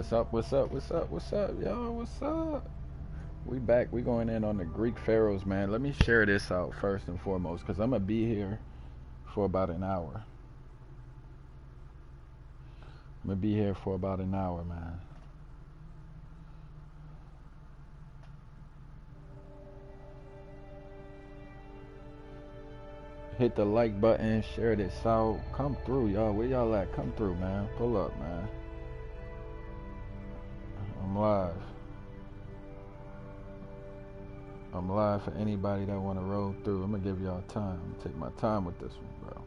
What's up? What's up? What's up? What's up, y'all? What's up? We back. We going in on the Greek Pharaohs, man. Let me share this out first and foremost, cause I'm gonna be here for about an hour. I'm gonna be here for about an hour, man. Hit the like button, share this out. Come through, y'all. Where y'all at? Come through, man. Pull up, man. I'm live. I'm live for anybody that wanna roll through. I'm gonna give y'all time. I'm gonna take my time with this one, bro.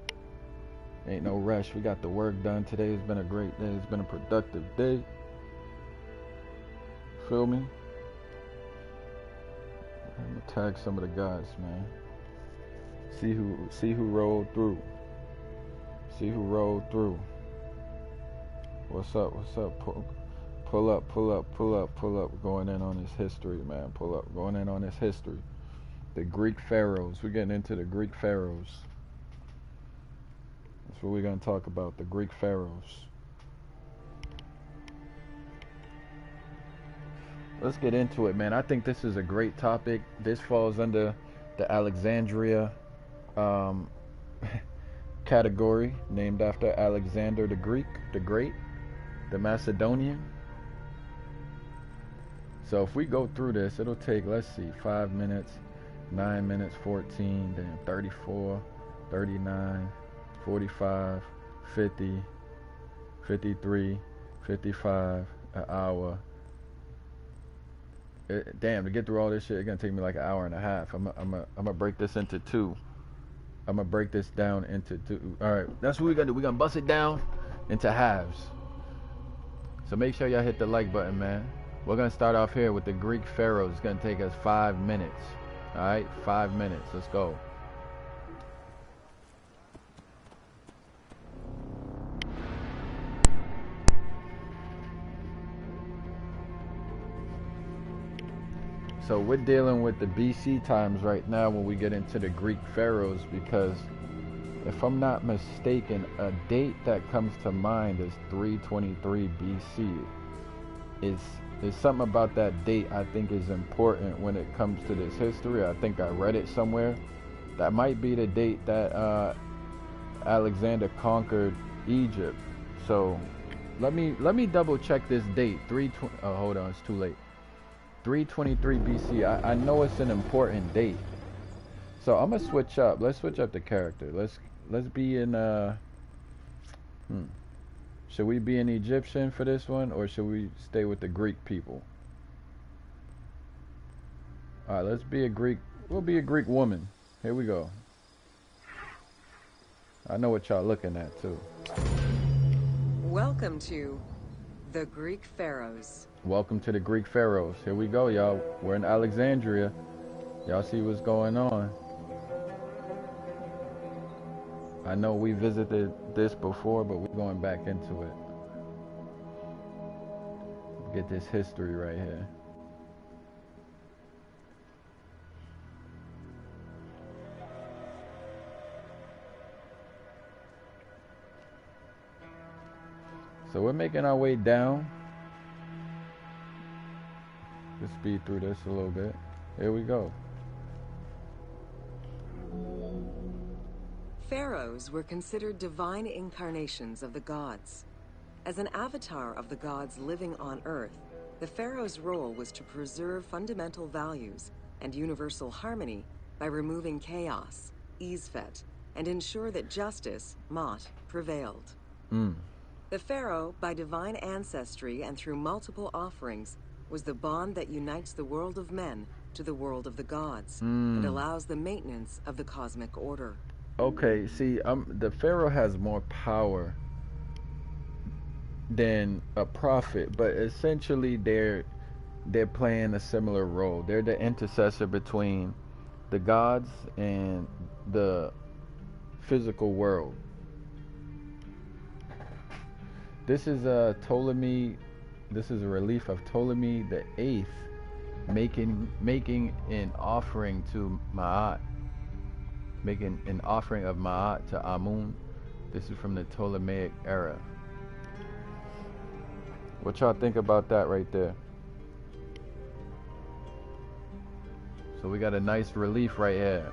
Ain't no rush. We got the work done today. It's been a great day. It's been a productive day. Feel me? I'm gonna tag some of the guys, man. See who rolled through. See who rolled through. What's up? What's up? Pull up, pull up, pull up, pull up. Going in on this history, man. Pull up. Going in on this history. The Greek Pharaohs. We're getting into the Greek Pharaohs. That's what we're gonna talk about. The Greek Pharaohs. Let's get into it, man. I think this is a great topic. This falls under the Alexandria um, category, named after Alexander the Greek, the Great, the Macedonian. So if we go through this, it'll take, let's see, 5 minutes, 9 minutes, 14, then 34, 39, 45, 50, 53, 55, an hour. Damn, to get through all this shit, it's gonna take me like an hour and a half. I'm gonna break this into two. I'm gonna break this down into two. All right, that's what we're gonna do. We're gonna bust it down into halves. So make sure y'all hit the like button, man. We're gonna start off here with the Greek pharaohs. It's gonna take us 5 minutes. All right, 5 minutes. Let's go. So we're dealing with the BC times right now when we get into the Greek pharaohs, because if I'm not mistaken, a date that comes to mind is 323 BC. It's something about that date I think is important when it comes to this history. I think I read it somewhere. That might be the date that Alexander conquered Egypt. So let me double check this date. Oh, hold on, it's too late. 323 BC. I know it's an important date. So I'm gonna switch up. Let's switch up the character. Let's be in should we be an Egyptian for this one, or should we stay with the Greek people? Alright, let's be a Greek. We'll be a Greek woman. Here we go. I know what y'all looking at too. Welcome to the Greek Pharaohs. Welcome to the Greek Pharaohs. Here we go, y'all. We're in Alexandria. Y'all see what's going on. I know we visited this before, but we're going back into it. Get this history right here. So we're making our way down. Let's speed through this a little bit. Here we go. Pharaohs were considered divine incarnations of the gods. As an avatar of the gods living on Earth, the pharaoh's role was to preserve fundamental values and universal harmony by removing chaos, Isfet, and ensure that justice, Mot, prevailed. The pharaoh, by divine ancestry and through multiple offerings, was the bond that unites the world of men to the world of the gods and allows the maintenance of the cosmic order. Okay, see, the pharaoh has more power than a prophet, but essentially they're playing a similar role. They're the intercessor between the gods and the physical world. This is a Ptolemy. This is a relief of Ptolemy the Eighth making an offering to Ma'at. Making an offering of Ma'at to Amun. This is from the Ptolemaic era. What y'all think about that right there? So we got a nice relief right here.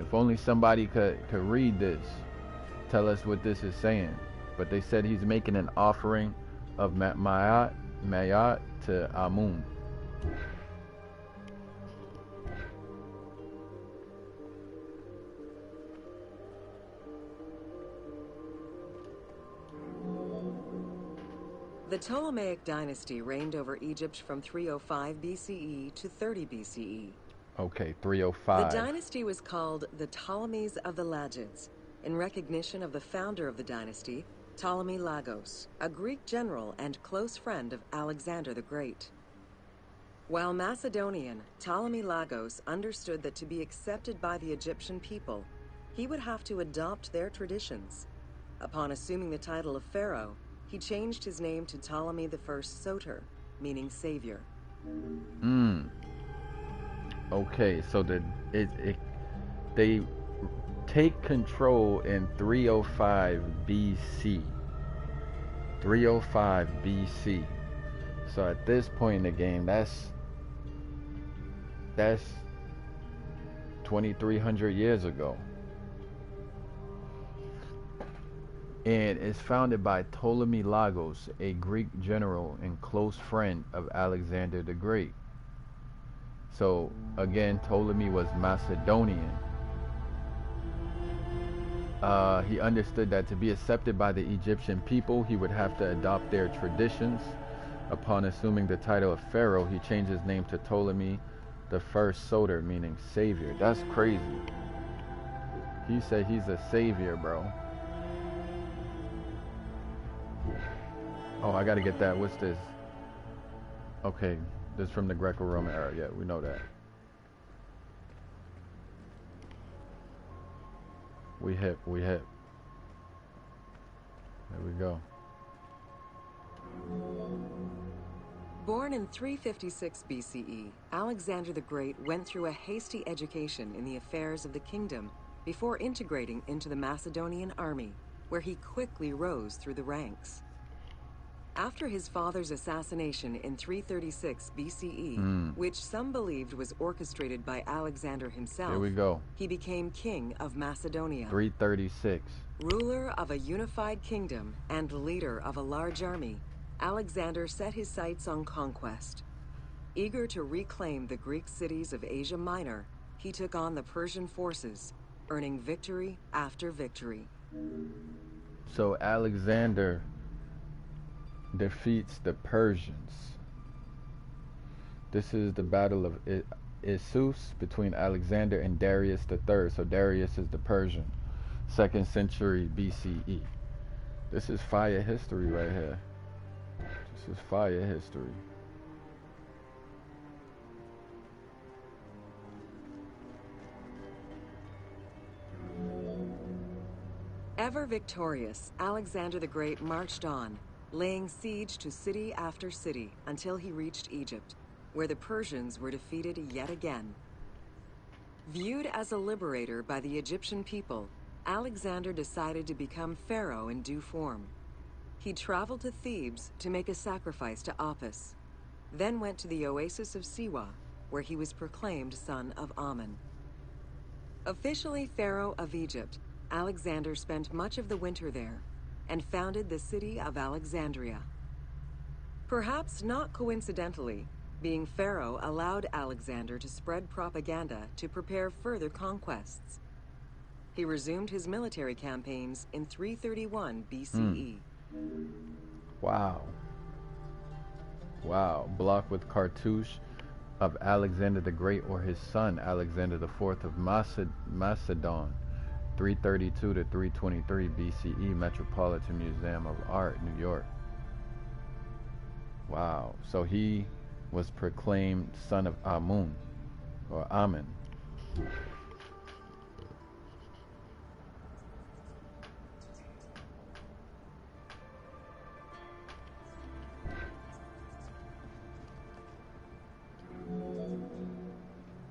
If only somebody could read this, tell us what this is saying. But they said he's making an offering of Mayat to Amun. The Ptolemaic dynasty reigned over Egypt from 305 BCE to 30 BCE. Okay, The 305. dynasty was called the Ptolemies of the Lagids, in recognition of the founder of the dynasty, Ptolemy Lagos, a Greek general and close friend of Alexander the Great. While Macedonian, Ptolemy Lagos understood that to be accepted by the Egyptian people, he would have to adopt their traditions. Upon assuming the title of pharaoh, he changed his name to Ptolemy I Soter, meaning savior. Okay, so they take control in 305 BC. 305 BC. So at this point in the game, that's 2,300 years ago. And it's founded by Ptolemy Lagos, a Greek general and close friend of Alexander the Great. So again, Ptolemy was Macedonian. He understood that to be accepted by the Egyptian people, he would have to adopt their traditions. Upon assuming the title of pharaoh, he changed his name to Ptolemy I Soter, meaning savior. That's crazy. He said he's a savior, bro. Oh, I gotta get that. What's this? Okay, this is from the Greco-Roman era. Yeah, we know that. We hip. There we go. Born in 356 BCE, Alexander the Great went through a hasty education in the affairs of the kingdom before integrating into the Macedonian army, where he quickly rose through the ranks. After his father's assassination in 336 BCE, which some believed was orchestrated by Alexander himself, Here we go. he became king of Macedonia. 336. Ruler of a unified kingdom and leader of a large army, Alexander set his sights on conquest. Eager to reclaim the Greek cities of Asia Minor, he took on the Persian forces, earning victory after victory. So Alexander defeats the Persians. This is the battle of Issus between Alexander and Darius III. So Darius is the Persian, 2nd century BCE. This is fire history right here. This is fire history. Ever victorious, Alexander the Great marched on, laying siege to city after city until he reached Egypt, where the Persians were defeated yet again. Viewed as a liberator by the Egyptian people, Alexander decided to become pharaoh in due form. He traveled to Thebes to make a sacrifice to Apis, then went to the oasis of Siwa, where he was proclaimed son of Amun. Officially pharaoh of Egypt, Alexander spent much of the winter there and founded the city of Alexandria. Perhaps not coincidentally, being pharaoh allowed Alexander to spread propaganda to prepare further conquests. He resumed his military campaigns in 331 BCE. Wow. Wow. Blocked with cartouche of Alexander the Great or his son Alexander IV of Macedon, 332 to 323 BCE, Metropolitan Museum of Art, New York. Wow. So he was proclaimed son of Amun, or Amen.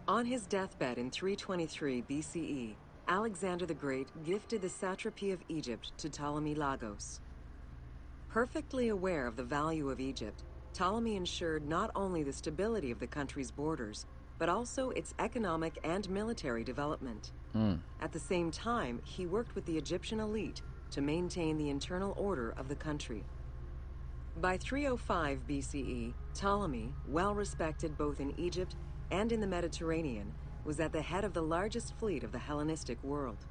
On his deathbed in 323 BCE, Alexander the Great gifted the satrapy of Egypt to Ptolemy Lagos. Perfectly aware of the value of Egypt, Ptolemy ensured not only the stability of the country's borders, but also its economic and military development. At the same time, he worked with the Egyptian elite to maintain the internal order of the country. By 305 BCE, Ptolemy, well respected both in Egypt and in the Mediterranean, was at the head of the largest fleet of the Hellenistic world.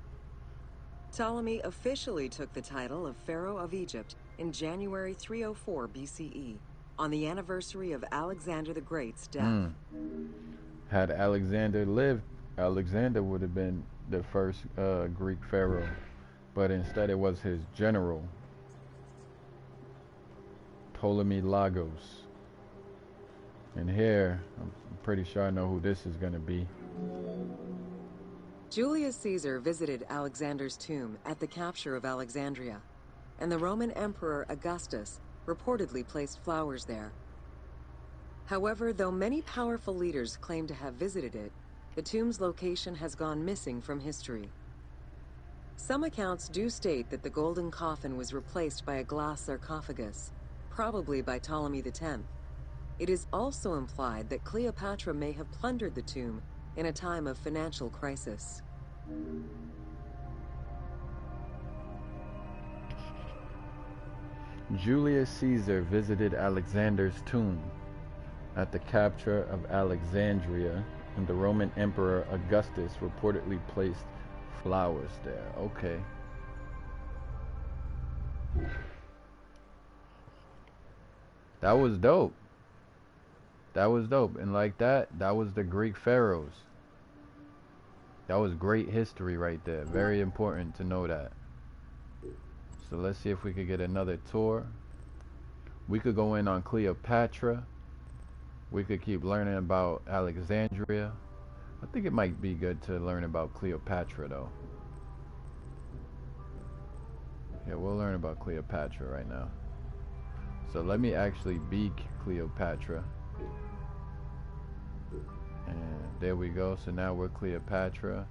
Ptolemy officially took the title of Pharaoh of Egypt in January 304 BCE, on the anniversary of Alexander the Great's death. Had Alexander lived, Alexander would have been the first Greek pharaoh, but instead it was his general, Ptolemy Lagos. And here, I'm pretty sure I know who this is going to be. Julius Caesar visited Alexander's tomb at the capture of Alexandria, and the Roman Emperor Augustus reportedly placed flowers there. However, though many powerful leaders claim to have visited it, the tomb's location has gone missing from history. Some accounts do state that the golden coffin was replaced by a glass sarcophagus, probably by Ptolemy X. It is also implied that Cleopatra may have plundered the tomb in a time of financial crisis. Julius Caesar visited Alexander's tomb at the capture of Alexandria, and the Roman Emperor Augustus reportedly placed flowers there. Okay. That was dope. That was dope. And like that was the Greek Pharaohs. That was great history right there. Very important to know that. So let's see if we could get another tour. We could go in on Cleopatra. We could keep learning about Alexandria. I think it might be good to learn about Cleopatra though. Yeah, we'll learn about Cleopatra right now. So let me actually be Cleopatra. And there we go. So now we're Cleopatra.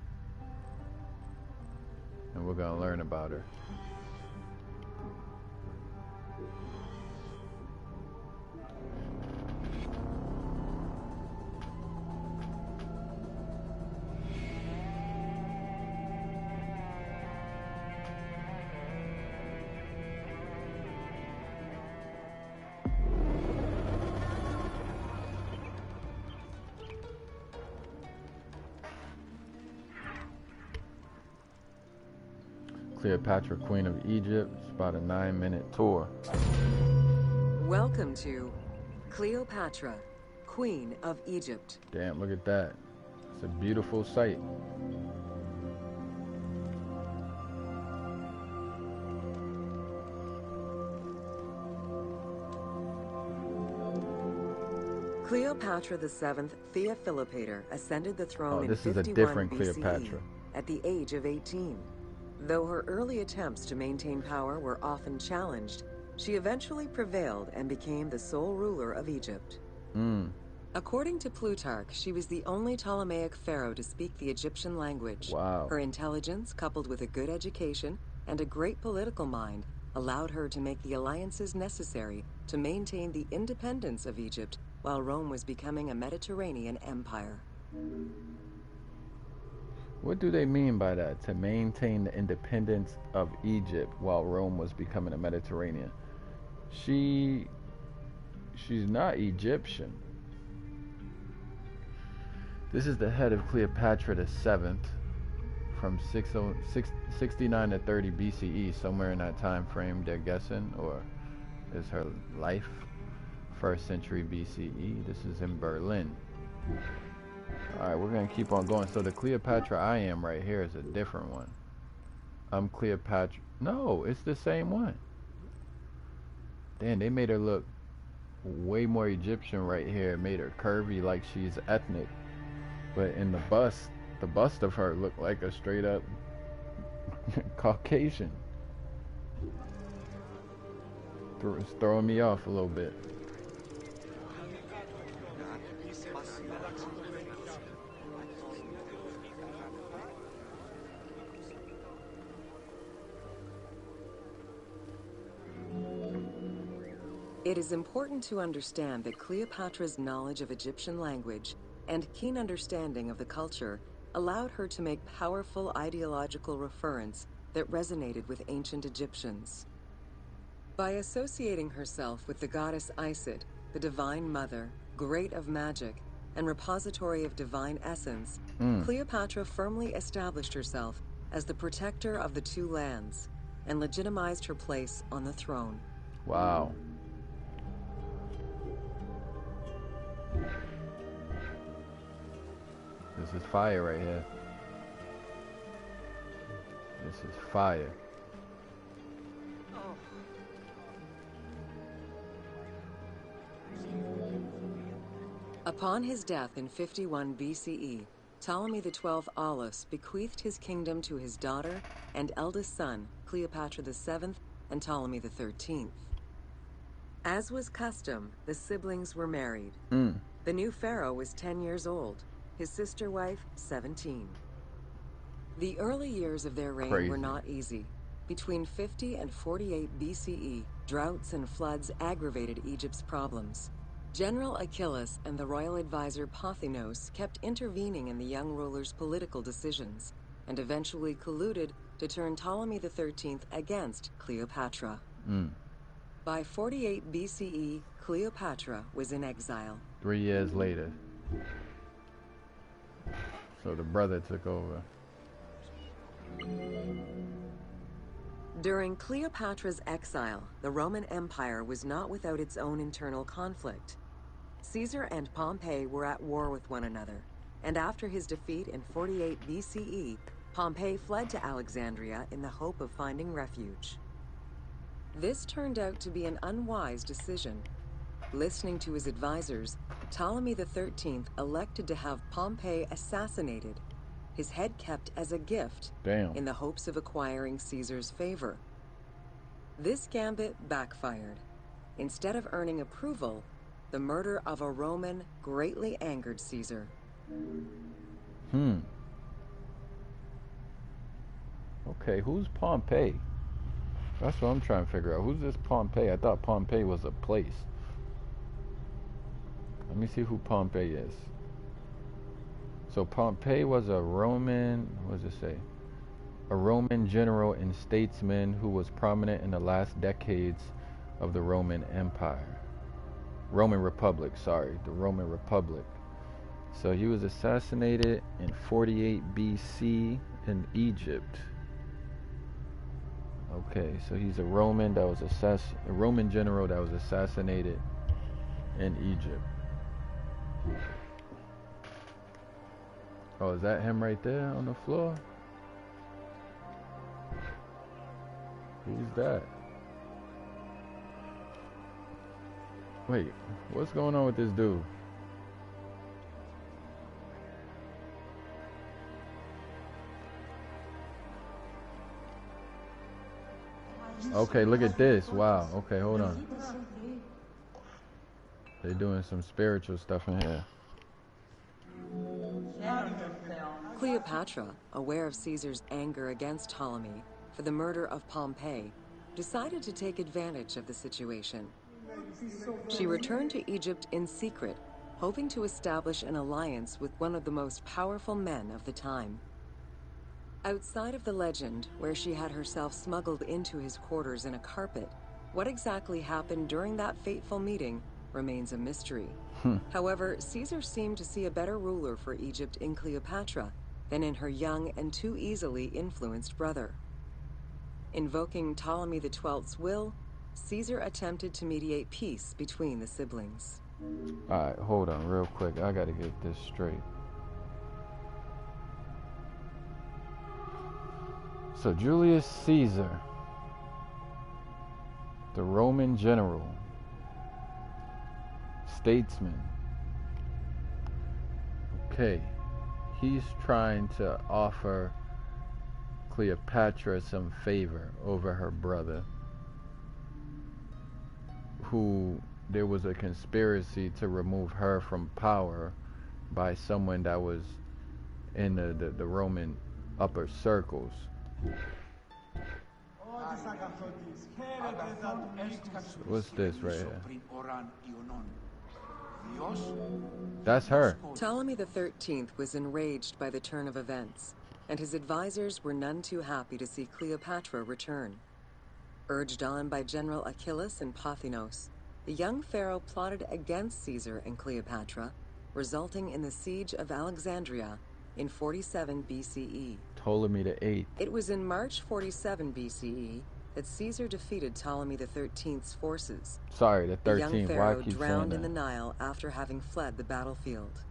And we're going to learn about her. Cleopatra, Queen of Egypt. It's about a 9-minute tour. Welcome to Cleopatra, Queen of Egypt. Damn, look at that. It's a beautiful sight. Cleopatra VII Theophilopator ascended the throne in this is a 51 different BCE Cleopatra. at the age of 18. Though her early attempts to maintain power were often challenged, she eventually prevailed and became the sole ruler of Egypt. According to Plutarch, she was the only Ptolemaic pharaoh to speak the Egyptian language. Wow. Her intelligence, coupled with a good education and a great political mind, allowed her to make the alliances necessary to maintain the independence of Egypt while Rome was becoming a Mediterranean empire. What do they mean by that? To maintain the independence of Egypt while Rome was becoming a Mediterranean. She's not Egyptian. This is the head of Cleopatra VII from 69 to 30 BCE, somewhere in that time frame they're guessing, or is her life 1st century BCE. This is in Berlin. Alright, we're going to keep on going. So the Cleopatra I am right here is a different one. I'm Cleopatra. No, it's the same one. Damn, they made her look way more Egyptian right here. Made her curvy like she's ethnic. But in the bust of her looked like a straight up Caucasian. It's throwing me off a little bit. It is important to understand that Cleopatra's knowledge of Egyptian language and keen understanding of the culture allowed her to make powerful ideological reference that resonated with ancient Egyptians. By associating herself with the goddess Isis, the divine mother, great of magic, and repository of divine essence, Cleopatra firmly established herself as the protector of the two lands and legitimized her place on the throne. Wow. This is fire right here. This is fire. Upon his death in 51 BCE, Ptolemy XII Aulus bequeathed his kingdom to his daughter and eldest son, Cleopatra VII and Ptolemy XIII. As was custom, the siblings were married. The new pharaoh was 10 years old, his sister wife 17. The early years of their reign were not easy. Between 50 and 48 BCE, droughts and floods aggravated Egypt's problems. General Achilles and the royal advisor Pothinos kept intervening in the young ruler's political decisions, and eventually colluded to turn Ptolemy XIII against Cleopatra. By 48 BCE, Cleopatra was in exile. 3 years later. So the brother took over. During Cleopatra's exile, the Roman Empire was not without its own internal conflict. Caesar and Pompey were at war with one another, and after his defeat in 48 BCE, Pompey fled to Alexandria in the hope of finding refuge. This turned out to be an unwise decision. Listening to his advisors, Ptolemy XIII elected to have Pompey assassinated, his head kept as a gift in the hopes of acquiring Caesar's favor. This gambit backfired. Instead of earning approval, the murder of a Roman greatly angered Caesar. Okay, who's Pompey? That's what I'm trying to figure out. Who's this Pompey? I thought Pompey was a place. Let me see who Pompey is. So Pompey was a Roman, what does it say? A Roman general and statesman who was prominent in the last decades of the Roman Empire. Roman Republic, sorry, the Roman Republic. So he was assassinated in 48 BC in Egypt. Okay, so he's a Roman that was a Roman general that was assassinated in Egypt. Oh, is that him right there on the floor? Who's that? Wait, what's going on with this dude? Okay, look at this. Wow. Okay, hold on. They're doing some spiritual stuff in here. Cleopatra, aware of Caesar's anger against Ptolemy for the murder of Pompey, decided to take advantage of the situation. She returned to Egypt in secret, hoping to establish an alliance with one of the most powerful men of the time. Outside of the legend, where she had herself smuggled into his quarters in a carpet, what exactly happened during that fateful meeting remains a mystery. However, Caesar seemed to see a better ruler for Egypt in Cleopatra than in her young and too easily influenced brother. Invoking Ptolemy XII's will, Caesar attempted to mediate peace between the siblings. Alright, hold on real quick. I gotta get this straight. So Julius Caesar, the Roman general, statesman. Okay, he's trying to offer Cleopatra some favor over her brother, who there was a conspiracy to remove her from power by someone that was in the Roman upper circles. What's this right here? That's her. Ptolemy XIII was enraged by the turn of events, and his advisors were none too happy to see Cleopatra return. Urged on by General Achillas and Pothinos, the young pharaoh plotted against Caesar and Cleopatra, resulting in the siege of Alexandria in 47 BCE. Ptolemy the Eighth. It was in March 47 BCE that Caesar defeated Ptolemy XIII's forces. Sorry, the 13th. The young pharaoh Why I keep drowned saying in that? the Nile after having fled the battlefield.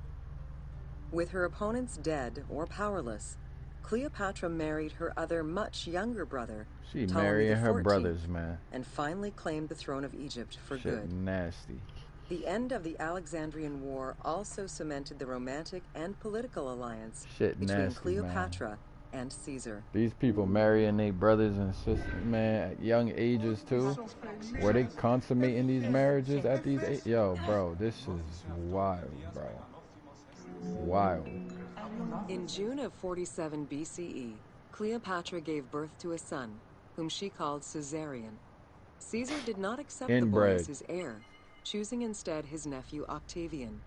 With her opponents dead or powerless, Cleopatra married her other much younger brother, She Ptolemy marrying her XIV, brothers, man. and finally claimed the throne of Egypt for Shit good. nasty. The end of the Alexandrian War also cemented the romantic and political alliance Shit between nasty, Cleopatra man. and Caesar. These people marrying their brothers and sisters, man, at young ages too. Were they consummating these marriages at these age? Yo, bro, this is wild, bro. Wild. In June of 47 BCE, Cleopatra gave birth to a son, whom she called Caesarion. Caesar did not accept the boy Inbred. as his heir, choosing instead his nephew Octavian.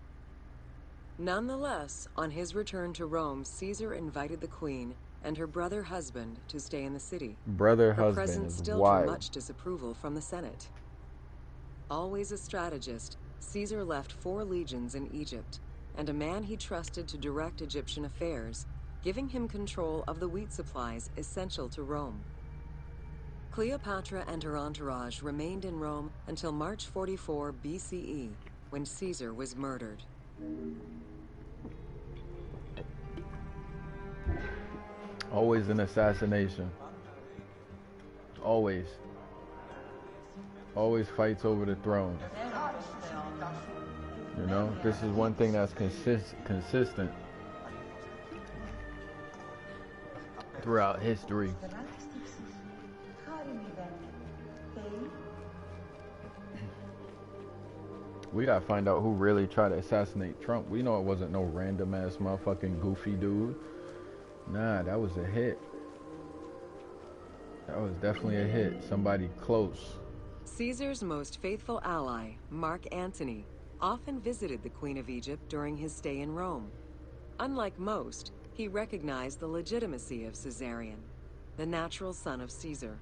Nonetheless, on his return to Rome, Caesar invited the queen and her brother husband to stay in the city. Brother Her husband presence is still drew wild. much disapproval from the Senate. Always a strategist, Caesar left 4 legions in Egypt and a man he trusted to direct Egyptian affairs, giving him control of the wheat supplies essential to Rome. Cleopatra and her entourage remained in Rome until March 44 BCE, when Caesar was murdered. Always an assassination. Always. Always fights over the throne. You know, this is one thing that's consistent throughout history. We gotta find out who really tried to assassinate Trump. We know it wasn't no random ass motherfucking goofy dude. Nah, that was a hit. That was definitely a hit. Somebody close. Caesar's most faithful ally, Mark Antony, often visited the Queen of Egypt during his stay in Rome. Unlike most, he recognized the legitimacy of Caesarion, the natural son of Caesar.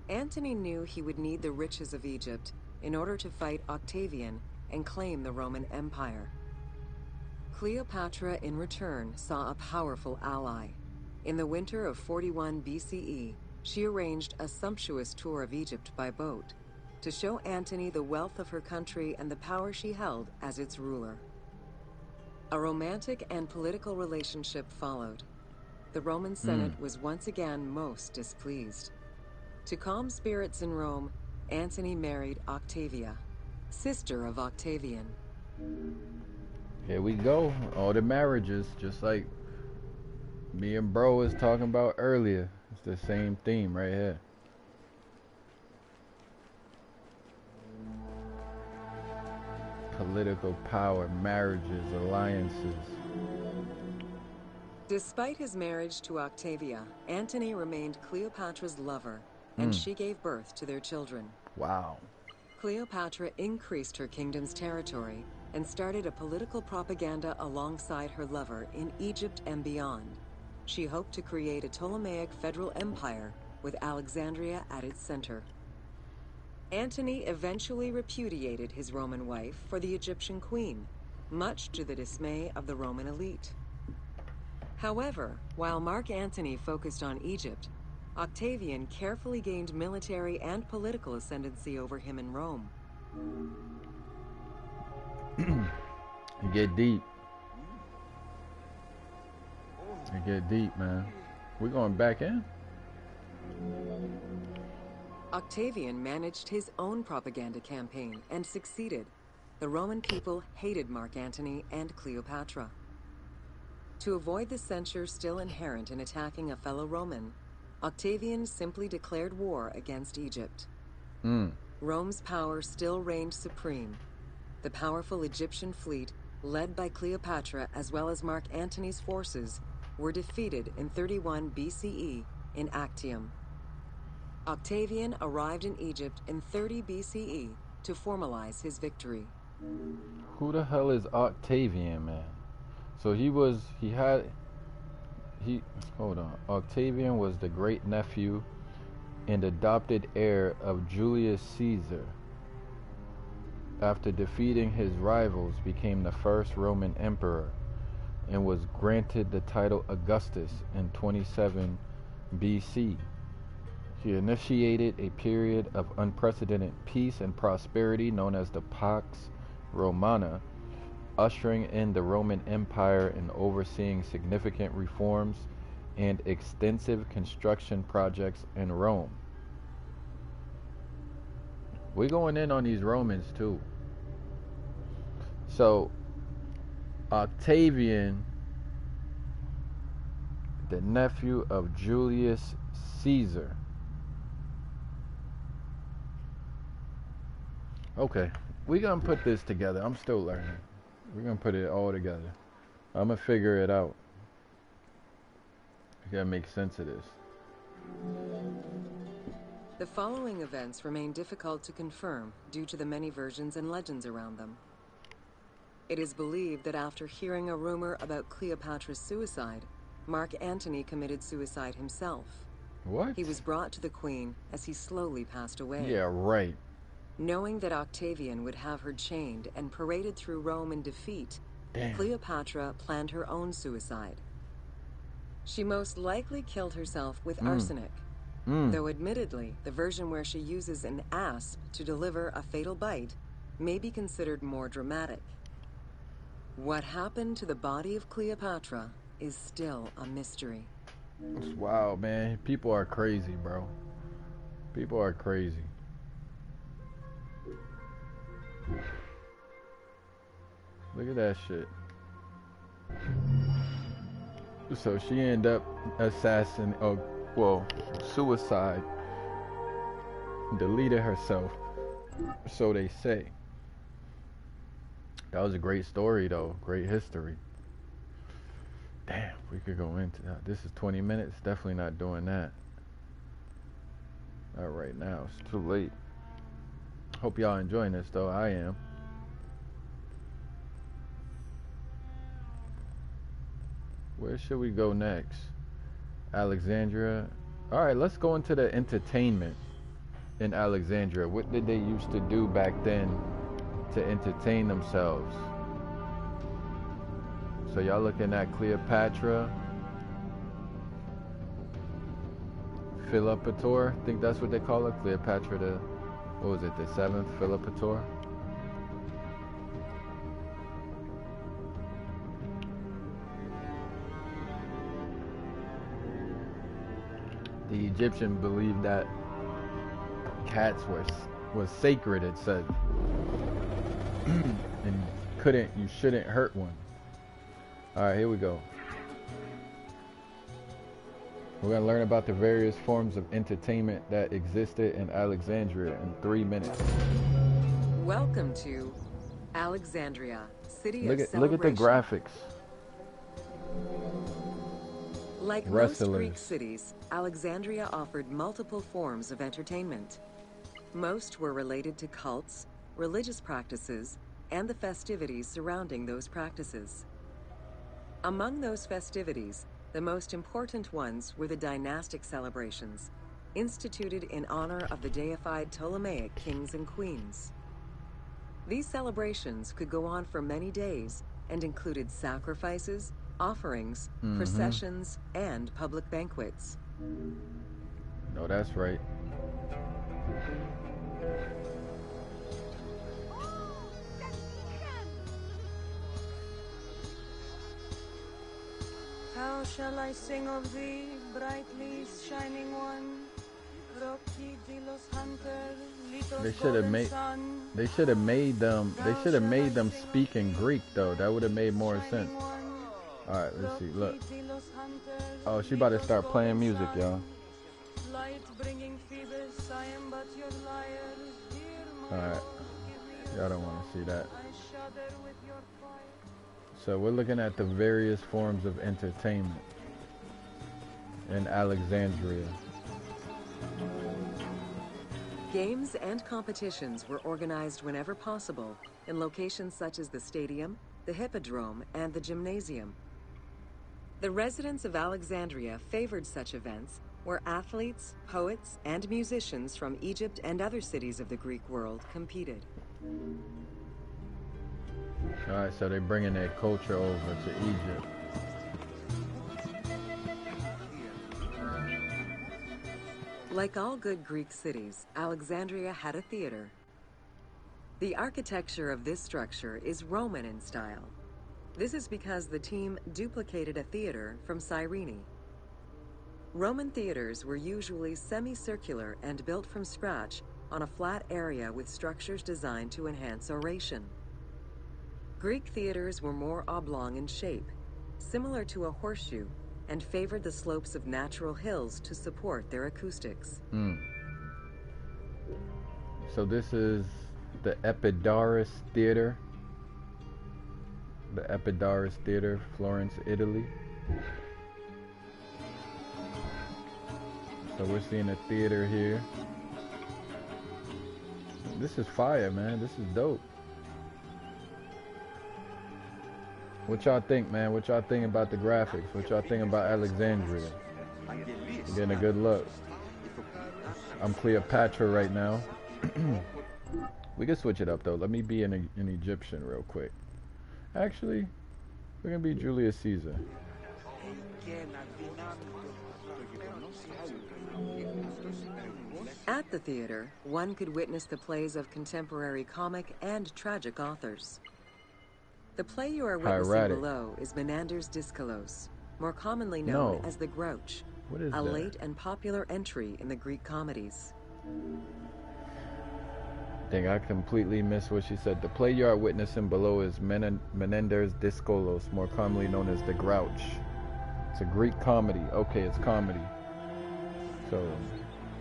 Antony knew he would need the riches of Egypt in order to fight Octavian and claim the Roman Empire. Cleopatra, in return, saw a powerful ally. In the winter of 41 BCE, she arranged a sumptuous tour of Egypt by boat to show Antony the wealth of her country and the power she held as its ruler. A romantic and political relationship followed. The Roman Senate was once again most displeased. To calm spirits in Rome, Antony married Octavia, sister of Octavian. Here we go. All the marriages, just like me and bro was talking about earlier. It's the same theme right here. Political power, marriages, alliances. Despite his marriage to Octavia, Antony remained Cleopatra's lover, and she gave birth to their children. Wow. Cleopatra increased her kingdom's territory and started a political propaganda alongside her lover in Egypt and beyond. She hoped to create a Ptolemaic federal empire with Alexandria at its center. Antony eventually repudiated his Roman wife for the Egyptian queen, much to the dismay of the Roman elite. However, while Mark Antony focused on Egypt, Octavian carefully gained military and political ascendancy over him in Rome. You get deep. You get deep, man. We're going back in? Octavian managed his own propaganda campaign and succeeded. The Roman people hated Mark Antony and Cleopatra. To avoid the censure still inherent in attacking a fellow Roman, Octavian simply declared war against Egypt. Rome's power still reigned supreme. The powerful Egyptian fleet, led by Cleopatra as well as Mark Antony's forces, were defeated in 31 BCE in Actium. Octavian arrived in Egypt in 30 BCE to formalize his victory. Who the hell is Octavian, man? So hold on. Octavian was the great nephew and adopted heir of Julius Caesar. After defeating his rivals, became the first Roman emperor and was granted the title Augustus in 27 BC. He initiated a period of unprecedented peace and prosperity known as the Pax Romana, ushering in the Roman Empire and overseeing significant reforms and extensive construction projects in Rome. We're going in on these Romans too. So, Octavian, the nephew of Julius Caesar. Okay, we're gonna put this together. I'm still learning. We're gonna put it all together. I'm gonna figure it out. I gotta make sense of this. The following events remain difficult to confirm due to the many versions and legends around them. It is believed that after hearing a rumor about Cleopatra's suicide, Mark Antony committed suicide himself. What? He was brought to the queen as he slowly passed away. Yeah, right. Knowing that Octavian would have her chained and paraded through Rome in defeat, Damn. Cleopatra planned her own suicide. She most likely killed herself with arsenic, though admittedly, the version where she uses an asp to deliver a fatal bite may be considered more dramatic. What happened to the body of Cleopatra is still a mystery. Wow, man. People are crazy, bro. People are crazy. Look at that shit. So she ended up suicide. Deleted herself, so they say. That was a great story, though. Great history. Damn, we could go into that. This is 20 minutes. Definitely not doing that. Not right now. It's too late. Hope y'all enjoying this, though. I am. Where should we go next? Alexandria. All right, let's go into the entertainment in Alexandria. What did they used to do back then to entertain themselves? So y'all looking at Cleopatra, Philopator, I think that's what they call her, Cleopatra what was it, the 7th, Philopator? The Egyptian believed that cats was sacred, it said, and you shouldn't hurt one. All right, here we go. We're going to learn about the various forms of entertainment that existed in Alexandria in 3 minutes. Welcome to Alexandria, city of celebration. Look at the graphics. Like most Greek cities, Alexandria offered multiple forms of entertainment. Most were related to cults, religious practices, and the festivities surrounding those practices. Among those festivities, the most important ones were the dynastic celebrations, instituted in honor of the deified Ptolemaic kings and queens. These celebrations could go on for many days and included sacrifices, offerings, processions, and public banquets. No, that's right. How shall I sing of thee, brightly shining one? They should have made them speak in Greek, though. That would have made more sense. All right, let's see. Look. Oh, she about to start playing music, y'all. All right. Y'all don't want to see that. So we're looking at the various forms of entertainment in Alexandria. Games and competitions were organized whenever possible in locations such as the stadium, the hippodrome, and the gymnasium. The residents of Alexandria favored such events where athletes, poets, and musicians from Egypt and other cities of the Greek world competed. All right, so they're bringing their culture over to Egypt. Like all good Greek cities, Alexandria had a theater. The architecture of this structure is Roman in style. This is because the team duplicated a theater from Cyrene. Roman theaters were usually semicircular and built from scratch on a flat area with structures designed to enhance oration. Greek theaters were more oblong in shape, similar to a horseshoe, and favored the slopes of natural hills to support their acoustics. So this is the Epidaurus Theater. The Epidaurus Theater, Florence, Italy. So we're seeing a theater here. This is fire, man. This is dope. What y'all think, man? What y'all think about the graphics? What y'all think about Alexandria? You're getting a good look. I'm Cleopatra right now. We can switch it up though. Let me be an Egyptian real quick. Actually, we're gonna be Julius Caesar. At the theater, one could witness the plays of contemporary comic and tragic authors. The play you are witnessing below is Menander's Dyskolos, more commonly known as the Grouch, What is a that? late and popular entry in the Greek comedies. Dang, I completely missed what she said. The play you are witnessing below is Menander's Dyskolos, more commonly known as the Grouch. It's a Greek comedy. Okay, it's comedy. So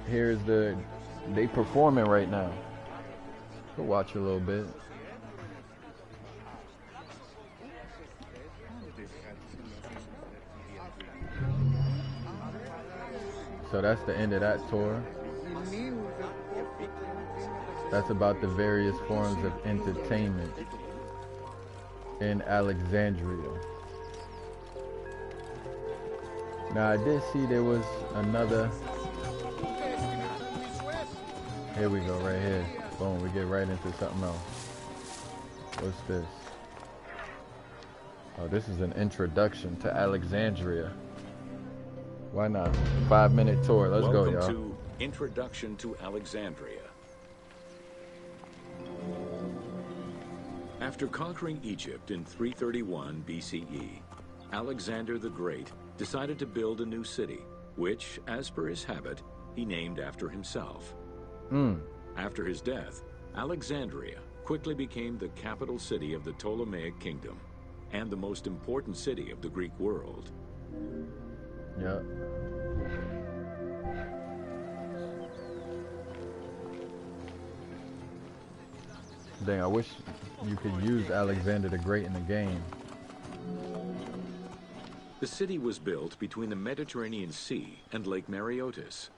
here's they performing right now. Go watch a little bit. So that's the end of that tour. That's about the various forms of entertainment in Alexandria. Now I did see there was another. Here we go, right here. Boom, we get right into something else. What's this? Oh, this is an introduction to Alexandria. Why not? 5-minute tour. Let's go, y'all. Welcome to Introduction to Alexandria. After conquering Egypt in 331 BCE, Alexander the Great decided to build a new city, which, as per his habit, he named after himself. After his death, Alexandria quickly became the capital city of the Ptolemaic kingdom and the most important city of the Greek world. Yep. Dang, I wish you could use Alexander the Great in the game. The city was built between the Mediterranean Sea and Lake Mareotis,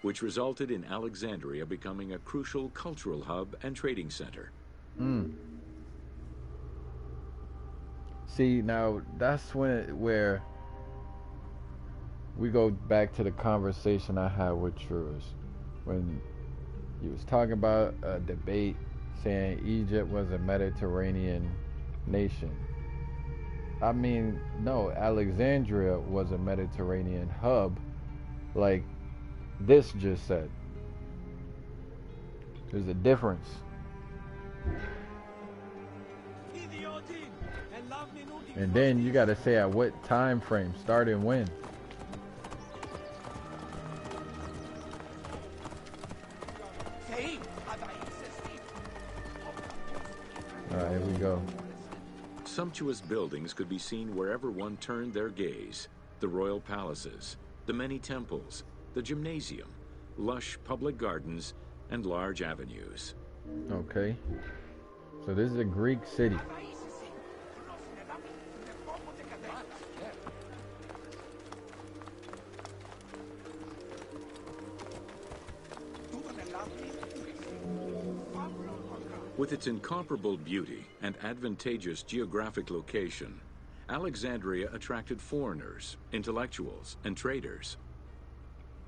which resulted in Alexandria becoming a crucial cultural hub and trading center. See, now that's where we go back to the conversation I had with Truus when he was talking about a debate saying Egypt was a Mediterranean nation. I mean, no, Alexandria was a Mediterranean hub, like this just said. There's a difference. And then you got to say at what time frame, starting when. All right, here we go. Sumptuous buildings could be seen wherever one turned their gaze. The royal palaces, the many temples, the gymnasium, lush public gardens, and large avenues. Okay. So this is a Greek city. With its incomparable beauty and advantageous geographic location, Alexandria attracted foreigners, intellectuals, and traders.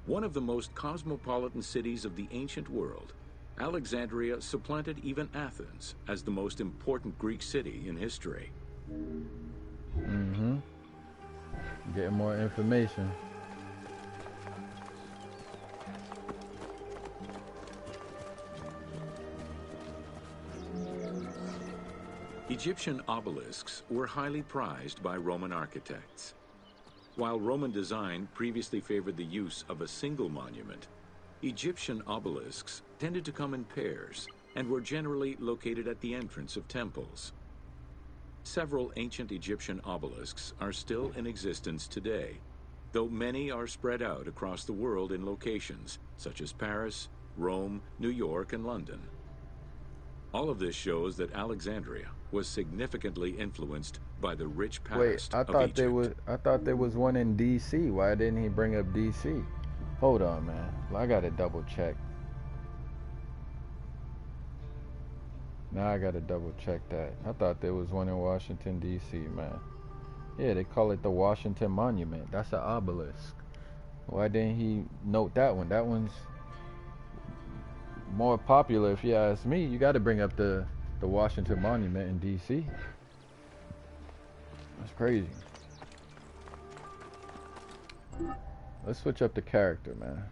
One of the most cosmopolitan cities of the ancient world, Alexandria supplanted even Athens as the most important Greek city in history. Mm-hmm. Getting more information. Egyptian obelisks were highly prized by Roman architects. While Roman design previously favored the use of a single monument, Egyptian obelisks tended to come in pairs and were generally located at the entrance of temples. Several ancient Egyptian obelisks are still in existence today, though many are spread out across the world in locations such as Paris, Rome, New York, and London. All of this shows that Alexandria was significantly influenced by the rich past of Egypt. I thought there was one in DC. Why didn't he bring up DC? Hold on, man. I gotta double check. Now I gotta double check that. I thought there was one in Washington DC, man. Yeah, they call it the Washington Monument. That's an obelisk. Why didn't he note that one? That one's more popular, if you ask me. You got to bring up the Washington Monument in DC. That's crazy. Let's switch up the character, man.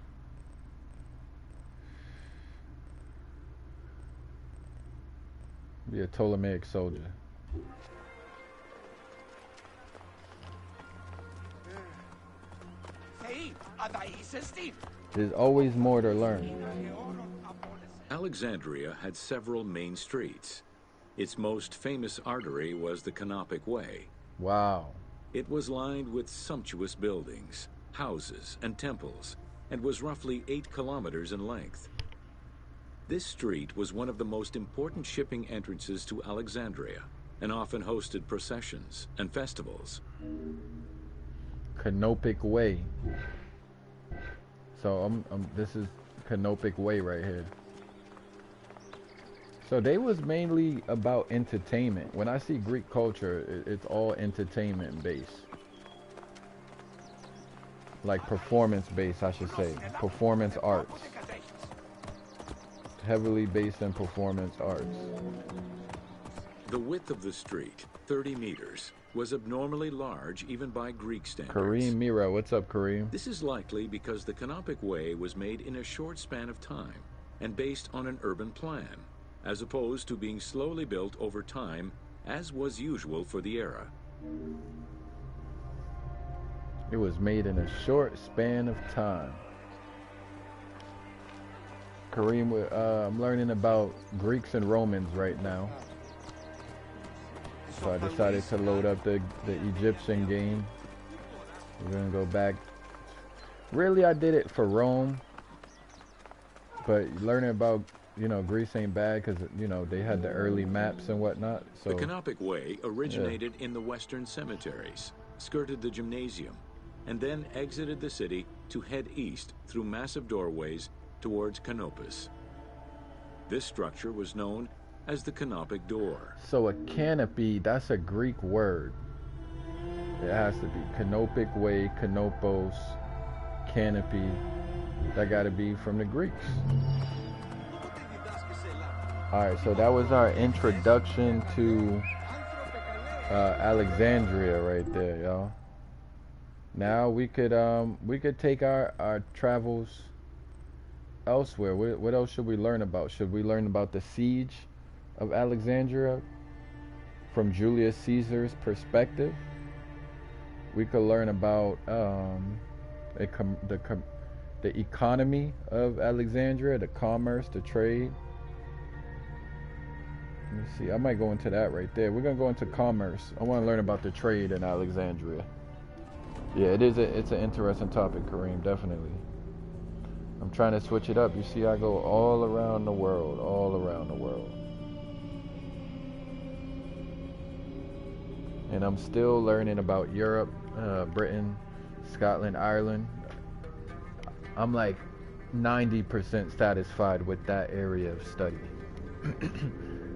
Be a Ptolemaic soldier. There's always more to learn. Alexandria had several main streets. Its most famous artery was the Canopic Way. Wow. It was lined with sumptuous buildings, houses, and temples, and was roughly 8 kilometers in length. This street was one of the most important shipping entrances to Alexandria, and often hosted processions and festivals. Canopic Way. So this is Canopic Way right here. So they was mainly about entertainment. When I see Greek culture, it's all entertainment based. Like performance based, I should say. Performance arts. Heavily based in performance arts. The width of the street, 30 meters, was abnormally large even by Greek standards. Kareem Mira, what's up, Kareem? This is likely because the Canopic Way was made in a short span of time and based on an urban plan, as opposed to being slowly built over time, as was usual for the era. It was made in a short span of time. Kareem, I'm learning about Greeks and Romans right now. So I decided to load up the Egyptian game. We're gonna go back. Really, I did it for Rome, but learning about, you know, Greece ain't bad because, you know, they had the early maps and whatnot. So the Canopic Way originated in the western cemeteries, skirted the gymnasium, and then exited the city to head east through massive doorways towards Canopus. This structure was known as the Canopic Door. So a canopy, that's a Greek word. It has to be Canopic Way, Canopos, canopy. That got to be from the Greeks. Alright, so that was our introduction to Alexandria right there, y'all. Now we could take our travels elsewhere. What else should we learn about? Should we learn about the siege of Alexandria from Julius Caesar's perspective? We could learn about the economy of Alexandria, the commerce, the trade. Let me see. I might go into that right there. We're gonna go into commerce. I want to learn about the trade in Alexandria. Yeah, it's an interesting topic, Kareem. Definitely. I'm trying to switch it up. You see, I go all around the world, and I'm still learning about Europe, Britain, Scotland, Ireland. I'm like 90% satisfied with that area of study.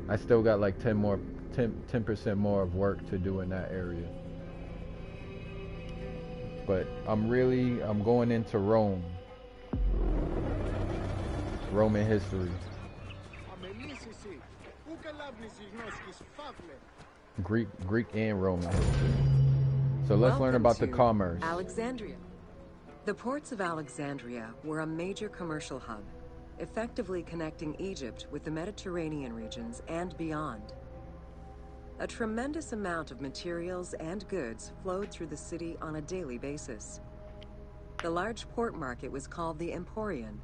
I still got like 10% more of work to do in that area. But I'm going into Rome. Roman history. Greek and Roman history. So let's learn about the commerce. Alexandria. The ports of Alexandria were a major commercial hub, effectively connecting Egypt with the Mediterranean regions and beyond. A tremendous amount of materials and goods flowed through the city on a daily basis. The large port market was called the Emporion.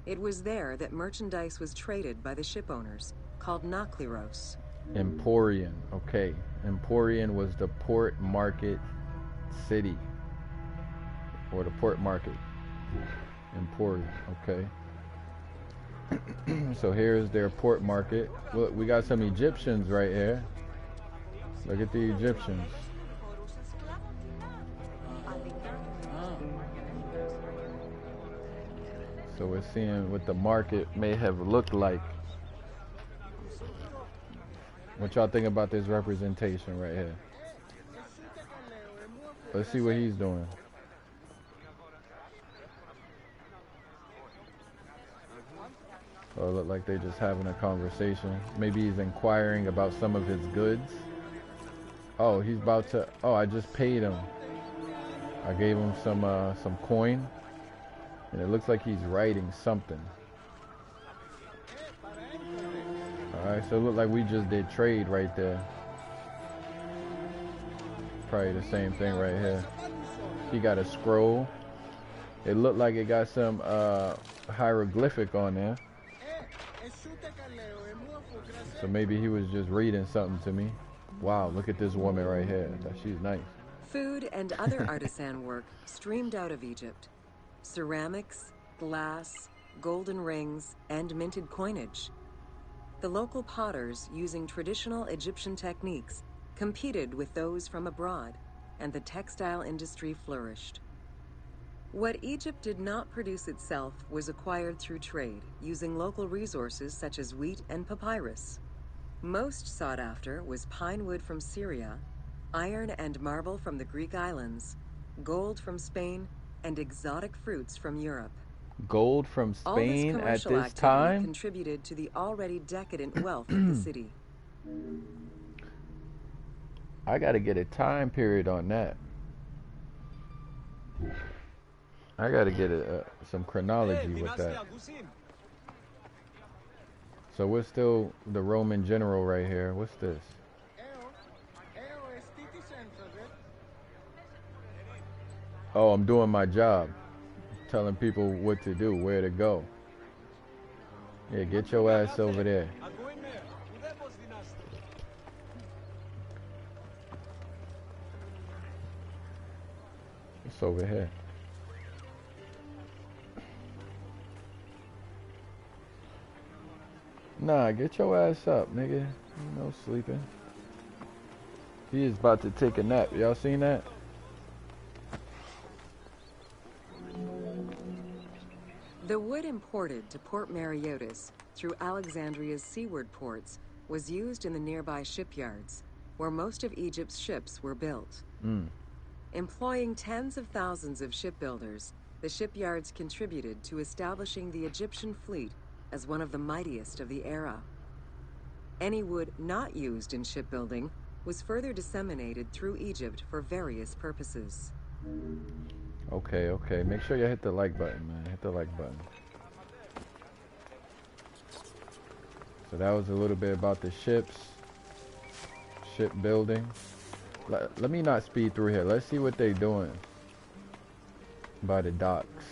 It was there that merchandise was traded by the ship owners, called nakliros. Emporion, okay. Emporion was the port market city, or the port market. Emporion, okay. So here's their port market. Look, we got some Egyptians right here. Look at the Egyptians. So we're seeing what the market may have looked like. What y'all think about this representation right here? Let's see what he's doing. Oh, it look like they're just having a conversation. Maybe he's inquiring about some of his goods. Oh, he's about to. Oh, I just paid him. I gave him some coin, and it looks like he's writing something. All right, so it looked like we just did trade right there. Probably the same thing right here. He got a scroll. It looked like it got some hieroglyphic on there. So maybe he was just reading something to me. Wow, look at this woman right here. She's nice. Food and other artisan work streamed out of Egypt. Ceramics, glass, golden rings, and minted coinage. The local potters, using traditional Egyptian techniques, competed with those from abroad, and the textile industry flourished. What Egypt did not produce itself was acquired through trade, using local resources such as wheat and papyrus. Most sought after was pine wood from Syria, iron and marble from the Greek islands, gold from Spain, and exotic fruits from Europe. Gold from Spain at this time contributed to the already decadent wealth of the city. I gotta get a time period on that. I gotta get some chronology with that. So we're still the Roman general right here. What's this? Oh, I'm doing my job. Telling people what to do, where to go. Yeah, get your ass over there. It's over here. Nah, get your ass up, nigga. No sleeping. He is about to take a nap. Y'all seen that? The wood imported to Port Mareotis through Alexandria's seaward ports was used in the nearby shipyards, where most of Egypt's ships were built. Employing tens of thousands of shipbuilders, the shipyards contributed to establishing the Egyptian fleet as one of the mightiest of the era. Any wood not used in shipbuilding was further disseminated through Egypt for various purposes. Okay. Make sure you hit the like button, man. Hit the like button. So that was a little bit about the ships, shipbuilding. Let me not speed through here. Let's see what they're doing by the docks.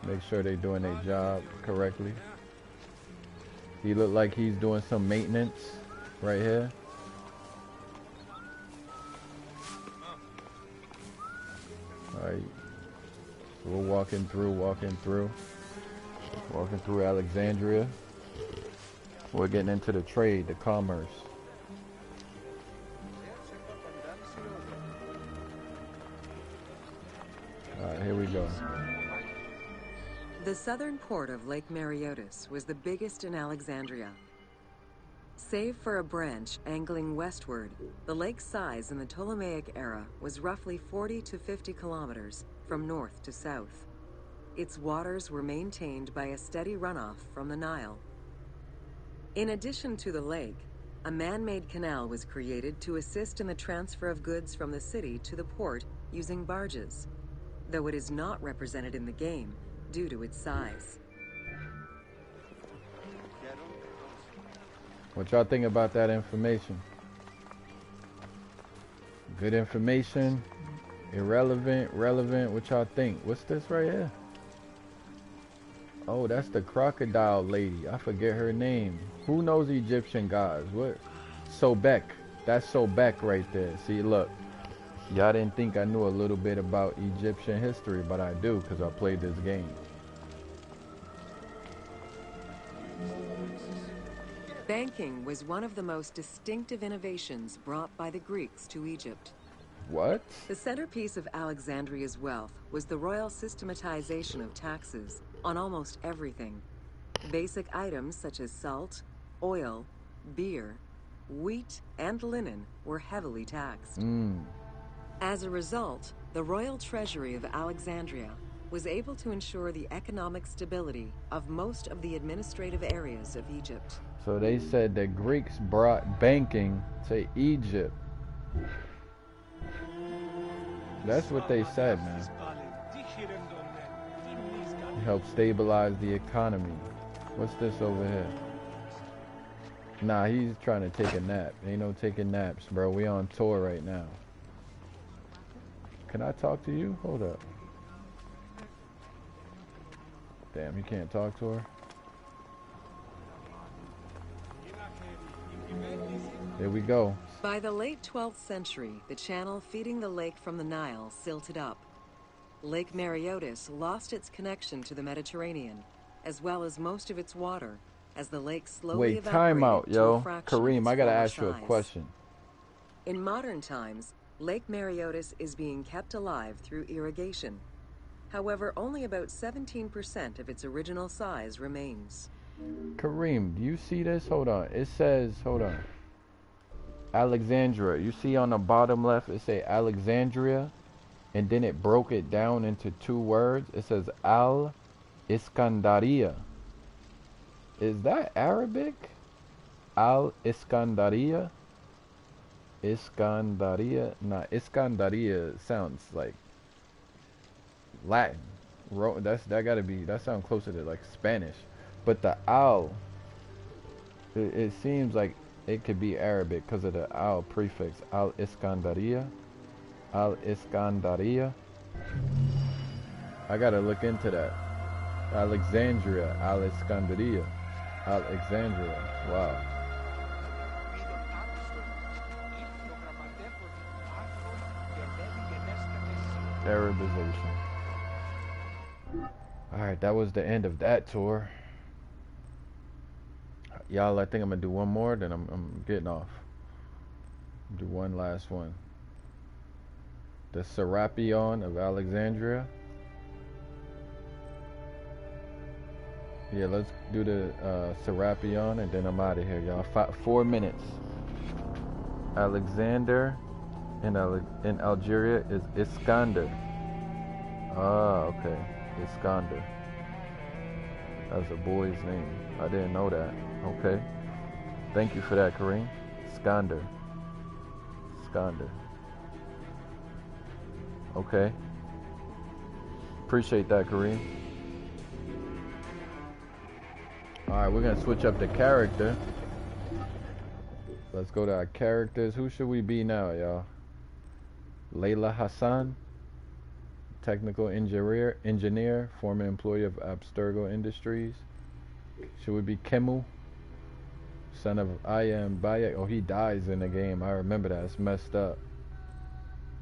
Make sure they're doing their job correctly. He looked like he's doing some maintenance right here. Alright. So we're walking through Alexandria. We're getting into the trade, the commerce. Alright, here we go. The southern port of Lake Mareotis was the biggest in Alexandria. Save for a branch angling westward, the lake's size in the Ptolemaic era was roughly 40 to 50 kilometers from north to south. Its waters were maintained by a steady runoff from the Nile. In addition to the lake, a man-made canal was created to assist in the transfer of goods from the city to the port using barges, though it is not represented in the game due to its size. What y'all think about that information? Good information? Irrelevant? Relevant? What y'all think? What's this right here? Oh, that's the crocodile lady. I forget her name. Who knows Egyptian gods? What? Sobek. That's Sobek right there. See, look. Y'all didn't think I knew a little bit about Egyptian history, but I do because I played this game. Banking was one of the most distinctive innovations brought by the Greeks to Egypt. What? The centerpiece of Alexandria's wealth was the royal systematization of taxes on almost everything. Basic items such as salt, oil, beer, wheat, and linen were heavily taxed. As a result, the royal treasury of Alexandria was able to ensure the economic stability of most of the administrative areas of Egypt. So they said the Greeks brought banking to Egypt. That's what they said, man. It helped stabilize the economy. What's this over here? Nah, he's trying to take a nap. Ain't no taking naps, bro. We on tour right now. Can I talk to you? Hold up. Damn, you can't talk to her? There we go. By the late 12th century, the channel feeding the lake from the Nile silted up. Lake Mareotis lost its connection to the Mediterranean, as well as most of its water, as the lake slowly Wait, time out, evaporated to a yo. fraction of Kareem, its I gotta former ask you a size. question. In modern times, Lake Mareotis is being kept alive through irrigation. However, only about 17% of its original size remains. Kareem, do you see this? Hold on. It says, hold on. Alexandria. You see on the bottom left, it say Alexandria, and then it broke it down into two words. It says Al-Iskandaria. Is that Arabic? Al-Iskandaria? Iskandaria? Nah, Iskandaria sounds like Latin. That sounds closer to like Spanish. But the Al, it seems like it could be Arabic because of the Al prefix. Al-Iskandaria. Al-Iskandaria. I gotta look into that. Alexandria. Al-Iskandaria. Alexandria. Wow. Arabization. Alright, that was the end of that tour. Y'all, I think I'm gonna do one more, then I'm getting off. Do one last one. The Serapion of Alexandria. Yeah, let's do the Serapion, and then I'm out of here, y'all. 4 minutes. Alexander in Algeria is Iskander. Ah, okay. Iskander. That's a boy's name. I didn't know that. Okay. Thank you for that, Kareem. Iskander. Iskander. Okay. Appreciate that, Kareem. Alright, we're gonna switch up the character. Let's go to our characters. Who should we be now, y'all? Layla Hassan, technical engineer, former employee of Abstergo Industries. Should we be Kemu, son of Ayam Bayek? Oh, he dies in the game. I remember that. It's messed up.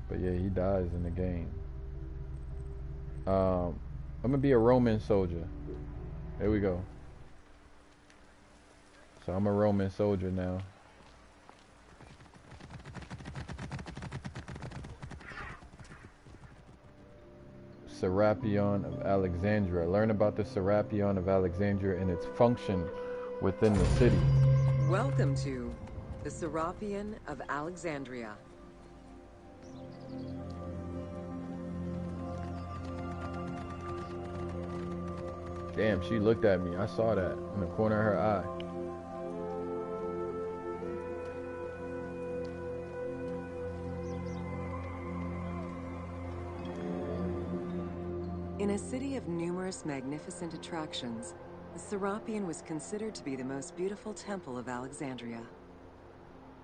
But yeah, he dies in the game. I'm gonna be a Roman soldier. There we go. So I'm a Roman soldier now. Serapion of Alexandria. Learn about the Serapion of Alexandria and its function within the city. Welcome to the Serapion of Alexandria. Damn, she looked at me. I saw that in the corner of her eye. In a city of numerous magnificent attractions, the Serapion was considered to be the most beautiful temple of Alexandria.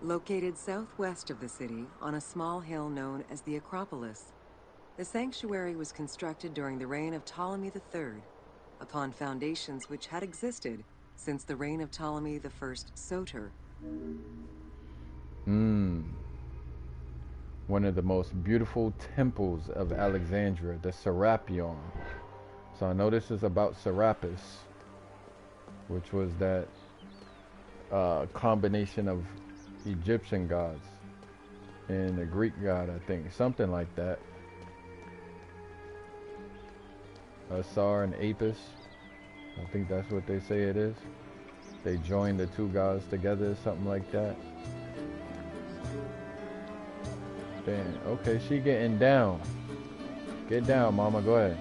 Located southwest of the city, on a small hill known as the Acropolis, the sanctuary was constructed during the reign of Ptolemy III, upon foundations which had existed since the reign of Ptolemy I Soter. One of the most beautiful temples of Alexandria, the Serapion. So I know this is about Serapis, which was that combination of Egyptian gods and a Greek god, I think, something like that. Asar and Apis, I think that's what they say it is. They joined the two gods together, something like that. Damn, okay, she getting down. Get down, mama, go ahead.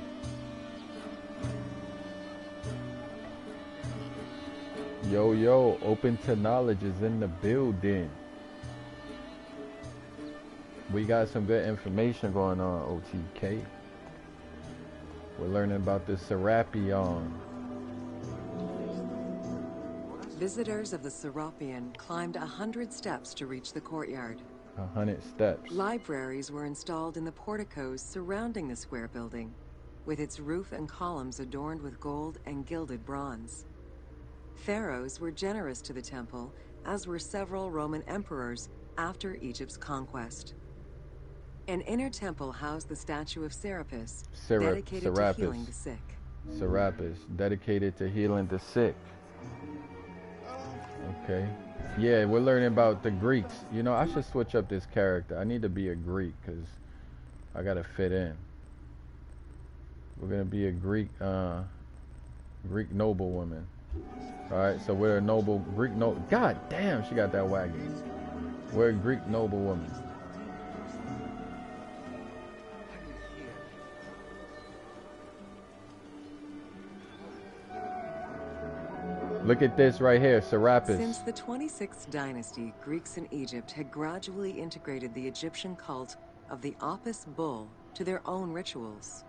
Yo, open to knowledge is in the building. We got some good information going on, OTK. We're learning about the Serapion. Visitors of the Serapion climbed 100 steps to reach the courtyard. 100 steps. Libraries were installed in the porticos surrounding the square building, with its roof and columns adorned with gold and gilded bronze. Pharaohs were generous to the temple, as were several Roman emperors after Egypt's conquest. An inner temple housed the statue of Serapis, dedicated to healing the sick. Serapis, dedicated to healing the sick. Okay. Yeah, we're learning about the Greeks. You know, I should switch up this character. I need to be a Greek because I gotta fit in. We're gonna be a Greek noblewoman. All right, so we're a Greek noble. God damn, she got that wagon. We're a Greek noblewoman. Look at this right here, Serapis. Since the 26th dynasty, Greeks in Egypt had gradually integrated the Egyptian cult of the Apis bull to their own rituals.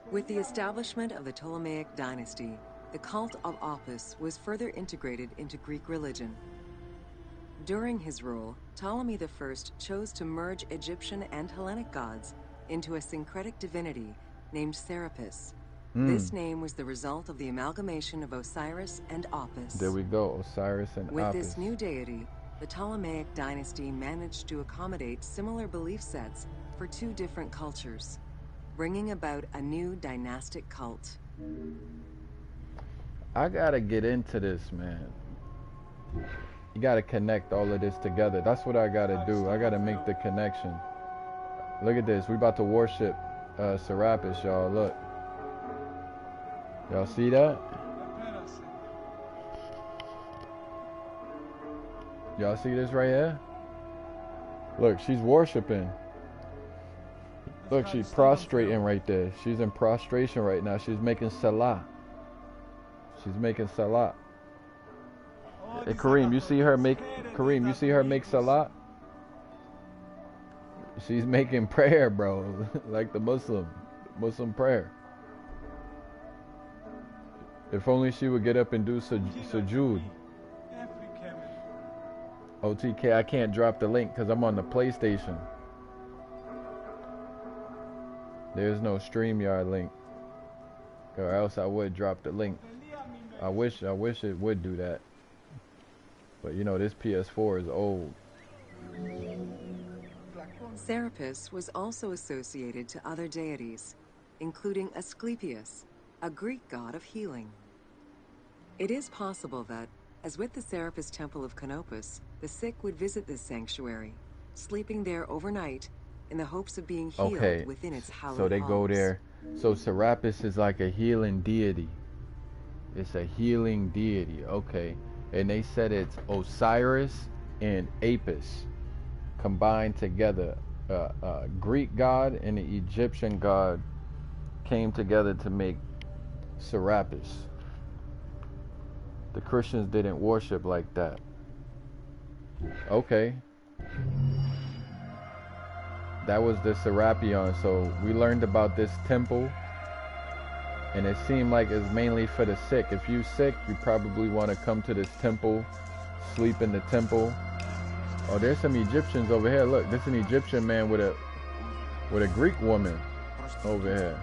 With the establishment of the Ptolemaic dynasty, the cult of Apis was further integrated into Greek religion. During his rule, Ptolemy I chose to merge Egyptian and Hellenic gods into a syncretic divinity named Serapis. This name was the result of the amalgamation of Osiris and Apis. There we go, Osiris and With Apis. this new deity, the Ptolemaic dynasty managed to accommodate similar belief sets for two different cultures, bringing about a new dynastic cult. I gotta get into this, man. You gotta connect all of this together. That's what I gotta do. I gotta make the connection. Look at this. We about to worship Serapis, y'all. Look. Y'all see that? Y'all see this right here? Look, she's worshiping. Look, she's prostrating right there. She's in prostration right now. She's making salah. She's making salah. Hey, Kareem, you see her make salah? She's making prayer, bro. Like the Muslim prayer. If only she would get up and do sujood. OTK, I can't drop the link because I'm on the PlayStation. There's no StreamYard link. Or else I would drop the link. I wish it would do that. But you know, this PS4 is old. Serapis was also associated to other deities, including Asclepius, a Greek god of healing. It is possible that, as with the Serapis Temple of Canopus, the sick would visit this sanctuary, sleeping there overnight in the hopes of being healed within its hallowed So they halls. go there. So Serapis is like a healing deity. It's a healing deity. Okay. and they said it's Osiris and Apis combined together. Greek god and the Egyptian god came together to make Serapis. The Christians didn't worship like that. Okay. That was the Serapion. So we learned about this temple, and it seemed like it's mainly for the sick. If you're sick, you probably want to come to this temple, sleep in the temple. Oh, there's some Egyptians over here. Look, this is an Egyptian man with a Greek woman over here.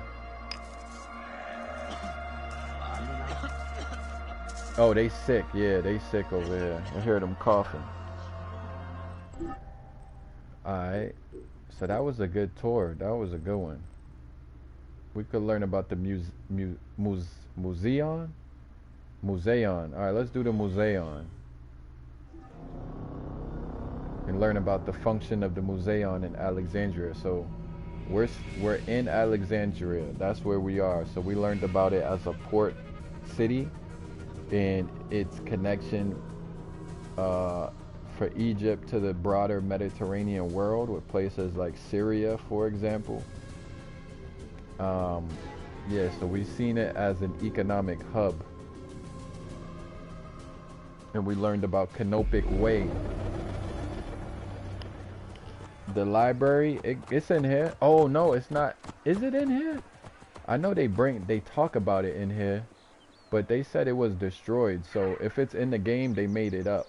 Oh, they sick. Yeah, they sick over here. I hear them coughing. Alright. So that was a good tour. That was a good one. We could learn about the museon? Museon. Alright, let's do the museon. And learn about the function of the museon in Alexandria. So we're in Alexandria. That's where we are. So we learned about it as a port city and its connection for Egypt to the broader Mediterranean world with places like Syria, for example. Yeah, so we've seen it as an economic hub. And we learned about Canopic Way. The library, it's in here. Oh no, it's not. Is it in here? I know they talk about it in here, but they said it was destroyed. So if it's in the game, they made it up.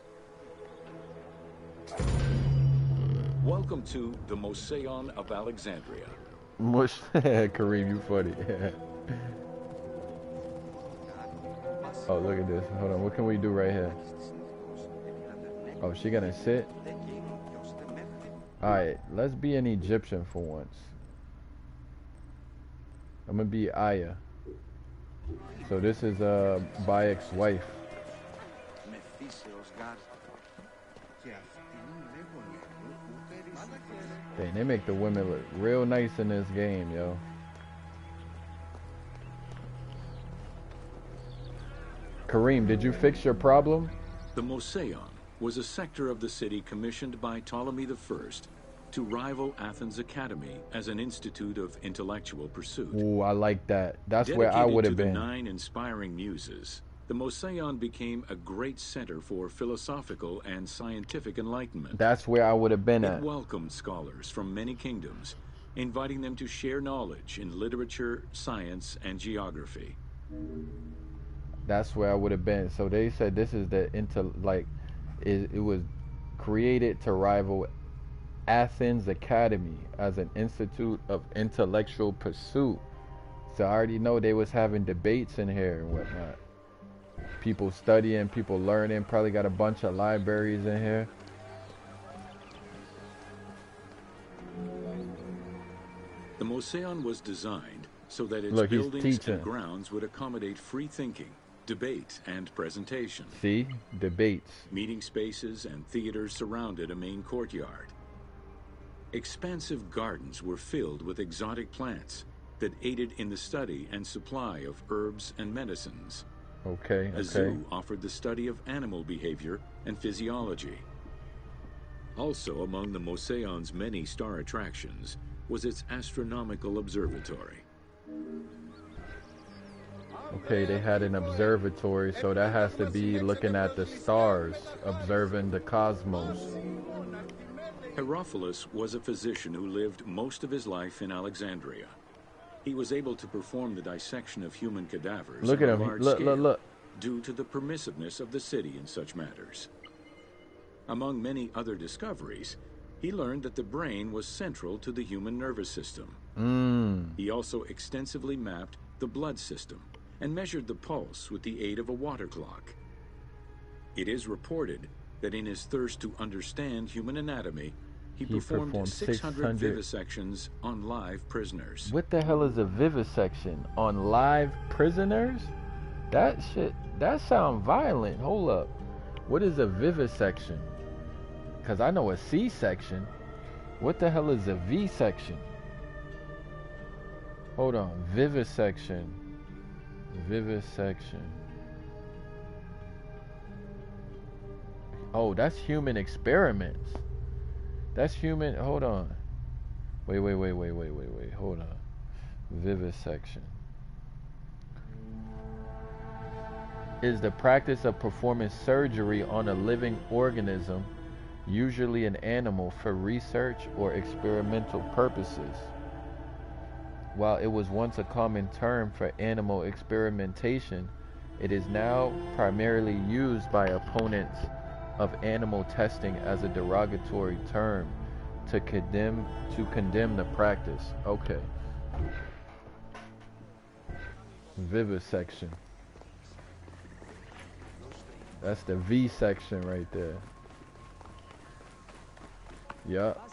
Welcome to the Moseon of Alexandria. Mush, Kareem, you funny. Oh, look at this. Hold on, what can we do right here? Oh, she gonna sit? Alright, let's be an Egyptian for once. I'm gonna be Aya. So this is Bayek's wife. Dang, they make the women look real nice in this game, yo. Kareem, did you fix your problem? The Moseon was a sector of the city commissioned by Ptolemy I to rival Athens' Academy as an institute of intellectual pursuit. Ooh, I like that. That's where I would have been. Dedicated to the 9 inspiring muses, the Moseon became a great center for philosophical and scientific enlightenment. That's where I would have been at. It welcomed scholars from many kingdoms, inviting them to share knowledge in literature, science, and geography. That's where I would have been. So they said this is the it was created to rival Athens Academy as an institute of intellectual pursuit. So I already know they was having debates in here and whatnot. People studying, people learning, probably got a bunch of libraries in here. The Moseon was designed so that its Look, he's buildings teaching. and grounds would accommodate free thinking, debate, and presentation. See? Debates. Meeting spaces and theaters surrounded a main courtyard. Expansive gardens were filled with exotic plants that aided in the study and supply of herbs and medicines. Okay, A zoo offered the study of animal behavior and physiology. Also among the Moseon's many star attractions was its astronomical observatory. Okay, they had an observatory, so that has to be looking at the stars, observing the cosmos. Herophilus was a physician who lived most of his life in Alexandria. He was able to perform the dissection of human cadavers Look at on a him. large Look, scale look. due to the permissiveness of the city in such matters. Among many other discoveries, he learned that the brain was central to the human nervous system. He also extensively mapped the blood system and measured the pulse with the aid of a water clock. It is reported that in his thirst to understand human anatomy, he performed 600 vivisections on live prisoners. What the hell is a vivisection? On live prisoners? That sounds violent. Hold up. What is a vivisection? Because I know a C-section. What the hell is a V-section? Hold on. Vivisection. Vivisection. Oh, that's human experiments. That's human. Hold on. Wait. Hold on. Vivisection is the practice of performing surgery on a living organism, usually an animal, for research or experimental purposes. While it was once a common term for animal experimentation, it is now primarily used by opponents of animal testing as a derogatory term to condemn the practice. Okay. Vivisection. That's the V section right there. Yup.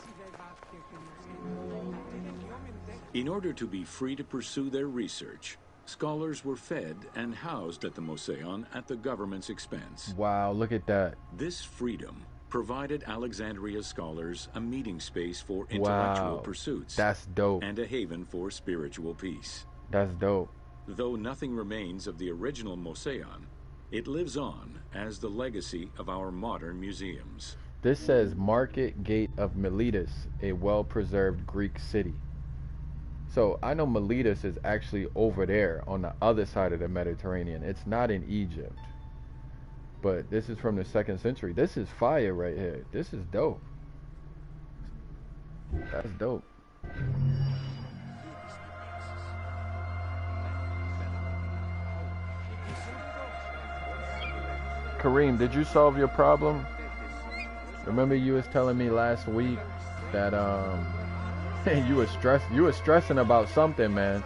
In order to be free to pursue their research, scholars were fed and housed at the Mouseion at the government's expense. Wow, look at that. This freedom provided Alexandria's scholars a meeting space for intellectual pursuits. That's dope. And a haven for spiritual peace. That's dope. Though nothing remains of the original Mouseion, it lives on as the legacy of our modern museums. This says Market Gate of Miletus, a well-preserved Greek city. So I know Miletus is actually over there on the other side of the Mediterranean. It's not in Egypt. But this is from the 2nd century. This is fire right here. This is dope. That's dope. Kareem, did you solve your problem? Remember you was telling me last week that you were stressing about something, man.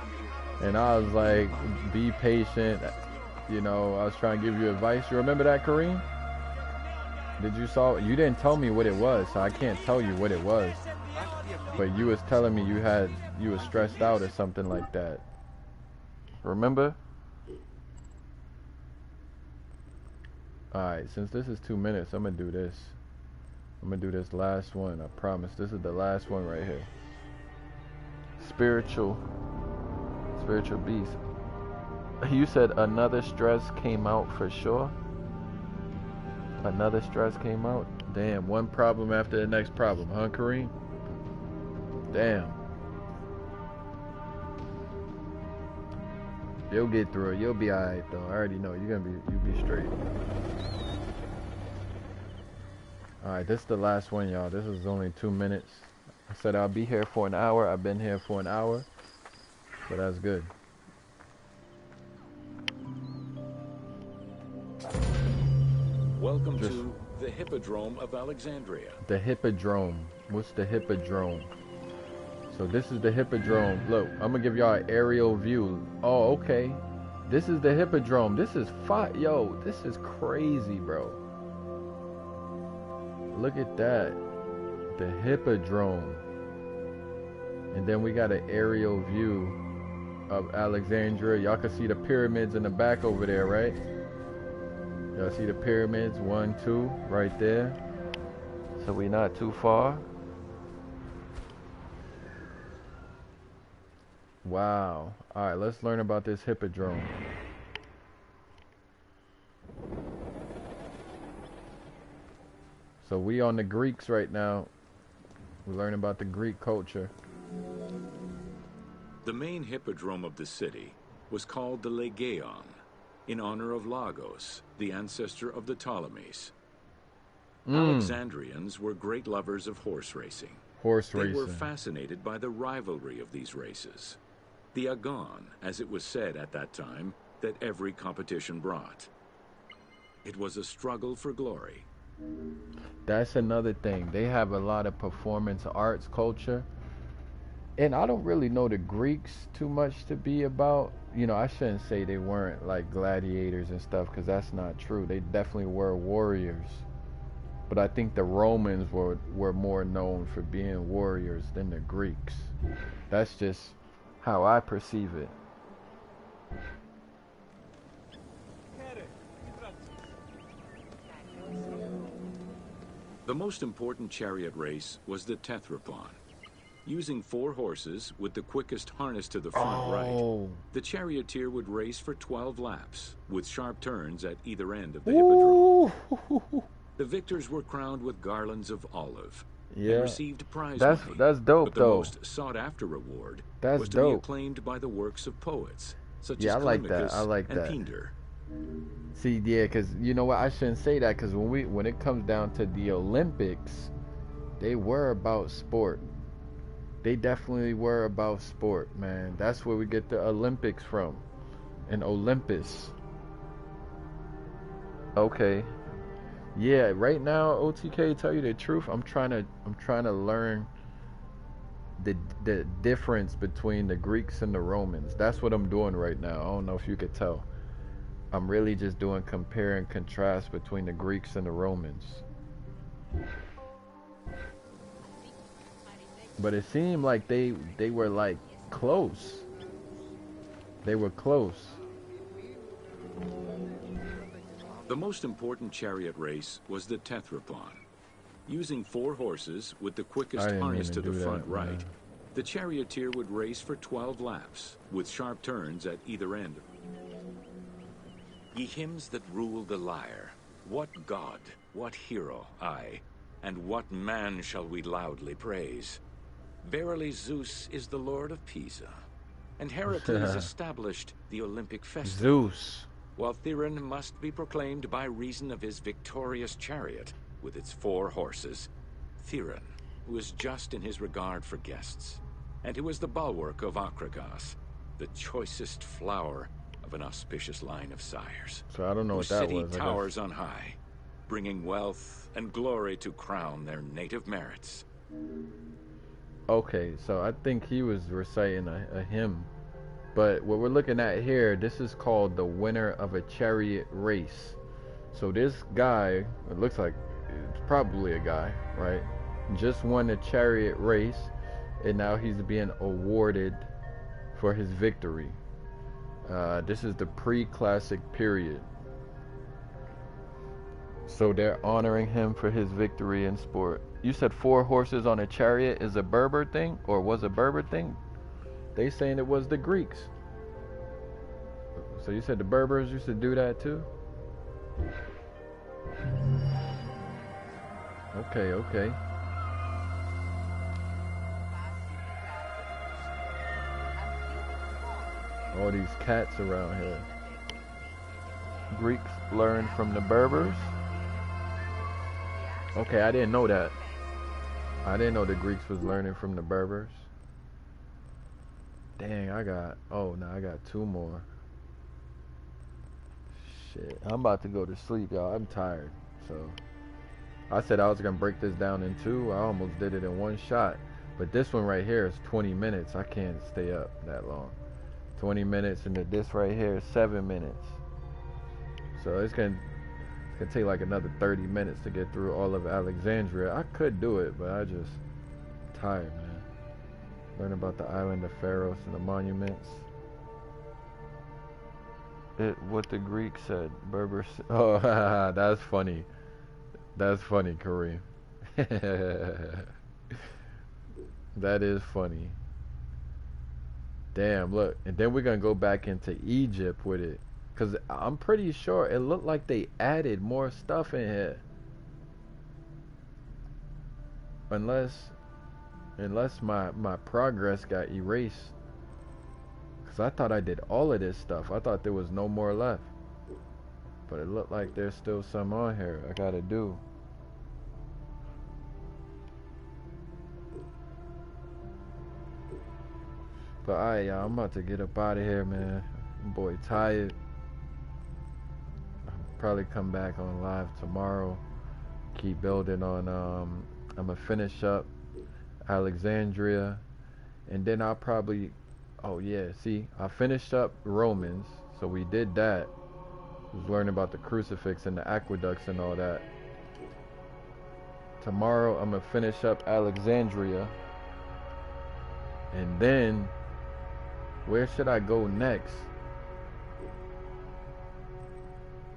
And I was like, be patient. You know, I was trying to give you advice. You remember that, Kareem? Did you solve? You didn't tell me what it was, so I can't tell you what it was. But you was telling me you were stressed out or something like that. Remember? Alright, since this is 2 minutes, I'm gonna do this. I'm gonna do this last one, I promise. This is the last one right here. Spiritual beast. You said another stress came out for sure? Another stress came out? Damn, one problem after the next problem, huh, Kareem? Damn. You'll get through it. You'll be alright though. I already know. You'll be straight. Alright, this is the last one, y'all. This is only 2 minutes. I said I'll be here for an hour. I've been here for an hour. But that's good. Welcome to the Hippodrome of Alexandria. The Hippodrome. What's the Hippodrome? So this is the Hippodrome. Look, I'm gonna give y'all an aerial view. Oh, okay. This is the Hippodrome. This is yo, this is crazy, bro. Look at that. The Hippodrome. And then we got an aerial view of Alexandria. Y'all can see the pyramids in the back over there, right? Y'all see the pyramids, 1, 2, right there. So we not too far. Wow. All right, let's learn about this Hippodrome. So we on the Greeks right now. We learn about the Greek culture. The main hippodrome of the city was called the Legeon, in honor of Lagos, the ancestor of the Ptolemies. Alexandrians were great lovers of horse racing. They were fascinated by the rivalry of these races. The agon, as it was said at that time, that every competition brought. It was a struggle for glory. That's another thing. They have a lot of performance arts culture. And I don't really know the Greeks too much to be about. You know, I shouldn't say they weren't like gladiators and stuff, because that's not true. They definitely were warriors. But I think the Romans were more known for being warriors than the Greeks. That's just how I perceive it. The most important chariot race was the Tethrapon. Using 4 horses with the quickest harness to the front right, the charioteer would race for 12 laps with sharp turns at either end of the hippodrome. The victors were crowned with garlands of olive and Yeah, received prize that's money. that's dope But the though. most sought-after reward That's was to be dope. acclaimed by the works of poets, such Yeah, as I like that. I Climacus like and that. Pindar. See, yeah, because you know what? I shouldn't say that because when it comes down to the Olympics, they were about sport. They definitely were about sport, man. That's where we get the Olympics from, and Olympus. Okay. Yeah, right now, OTK, tell you the truth, I'm trying to learn the difference between the Greeks and the Romans. That's what I'm doing right now. I don't know if you could tell. I'm really just doing compare and contrast between the Greeks and the Romans. But it seemed like they were like close. They were close. The most important chariot race was the Tethrapon. Using 4 horses with the I quickest didn't mean harness to to the do front that, right, man. the charioteer would race for 12 laps, with sharp turns at either end. Ye hymns that rule the lyre, what god, what hero, aye, and what man shall we loudly praise? Verily Zeus is the lord of Pisa, and Heracles established the Olympic festival. Zeus. While Theron must be proclaimed by reason of his victorious chariot with its 4 horses. Theron, who is just in his regard for guests, and who is the bulwark of Akragas, the choicest flower of an auspicious line of sires. So I don't know Whose what that city was. I towers guess. on high, bringing wealth and glory to crown their native merits. Okay, so I think he was reciting a hymn. But what we're looking at here, this is called the winner of a chariot race. So this guy, it looks like it's probably a guy, right? Just won a chariot race, and now he's being awarded for his victory. This is the pre-classic period. So they're honoring him for his victory in sport. You said 4 horses on a chariot is a Berber thing, or was a Berber thing? They saying it was the Greeks. So you said the Berbers used to do that too? Okay, okay. All these cats around here. Greeks learned from the Berbers? Okay, I didn't know that. I didn't know the Greeks was learning from the Berbers. Dang, I got 2 more. Shit, I'm about to go to sleep, y'all. I'm tired. So I said I was gonna break this down in 2. I almost did it in 1 shot. But this one right here is 20 minutes. I can't stay up that long. 20 minutes, and then this right here is 7 minutes. So it's gonna take like another 30 minutes to get through all of Alexandria. I could do it, but I just tired, man. Learn about the island of Pharos and the monuments. What the Greeks said. Berbers. Oh, that's funny. That's funny, Kareem. That is funny. Damn, look. And then we're going to go back into Egypt with it. Because I'm pretty sure it looked like they added more stuff in here. Unless my progress got erased. Because I thought I did all of this stuff. I thought there was no more left. But it looked like there's still some on here I gotta do. But alright, y'all, I'm about to get up out of here, man. Boy, tired. I'll probably come back on live tomorrow. Keep building on, I'm gonna finish up Alexandria. And then I'll probably, oh yeah, see, I finished up Romans. So we did that. Was learning about the crucifix and the aqueducts and all that. Tomorrow I'm gonna finish up Alexandria. And then, where should I go next?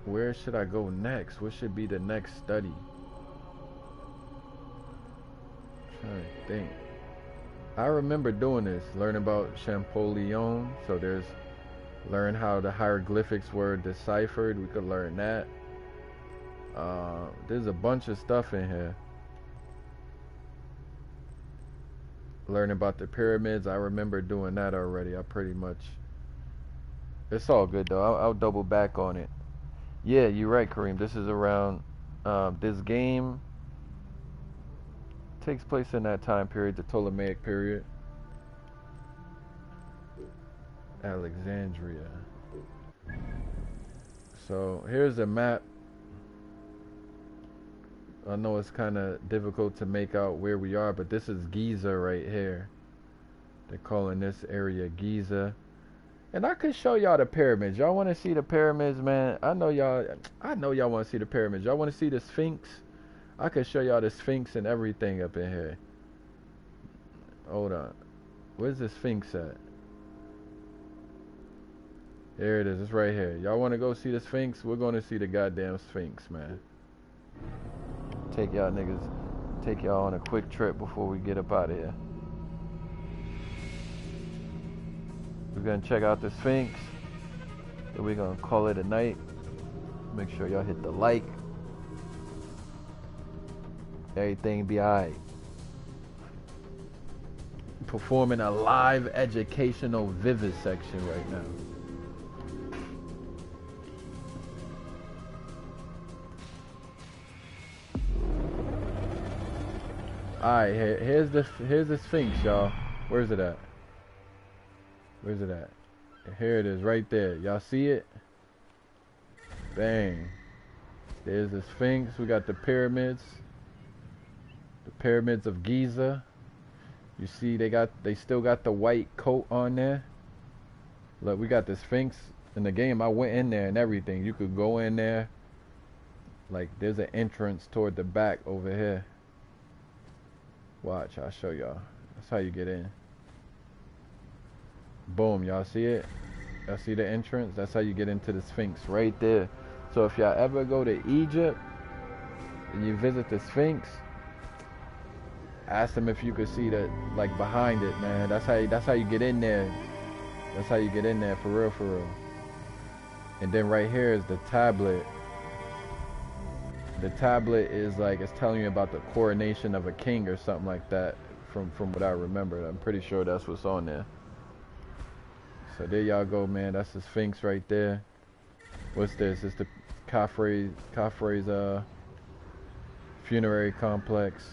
Where should I go next? What should be the next study? I'm trying to think. I remember doing this, learning about Champollion. So there's learn how the hieroglyphics were deciphered. We could learn that. There's a bunch of stuff in here. Learning about the pyramids, I remember doing that already. I pretty much, it's all good though. I'll double back on it. Yeah, you're right, Kareem. This is around, this game takes place in that time period, the Ptolemaic period. Alexandria. So here's a map. I know it's kind of difficult to make out where we are, but this is Giza right here. They're calling this area Giza. And I could show y'all the pyramids. Y'all want to see the pyramids, man? I know y'all want to see the pyramids. Y'all want to see the Sphinx? I could show y'all the Sphinx and everything up in here. Hold on. Where's the Sphinx at? There it is. It's right here. Y'all want to go see the Sphinx? We're going to see the goddamn Sphinx, man. Take y'all on a quick trip before we get up out of here. We're going to check out the Sphinx. Then we're going to call it a night. Make sure y'all hit the like. Everything be alright. Performing a live educational vivisection right now. Alright, here's the Sphinx, y'all. Where's it at? Where's it at? Here it is, right there. Y'all see it? Bang. There's the Sphinx. We got the pyramids. The pyramids of Giza. You see they still got the white coat on there. Look, we got the Sphinx in the game. I went in there and everything. You could go in there. Like there's an entrance toward the back over here. Watch, I'll show y'all. That's how you get in. Boom, y'all see it? Y'all see the entrance? That's how you get into the Sphinx right there. So if y'all ever go to Egypt and you visit the Sphinx, ask them if you could see the like behind it, man. That's how you get in there. That's how you get in there for real, for real. And then right here is the tablet. The tablet is like, it's telling you about the coronation of a king or something like that from what I remember. I'm pretty sure that's what's on there. So there y'all go, man. That's the Sphinx right there. What's this? It's the Khafre's funerary complex.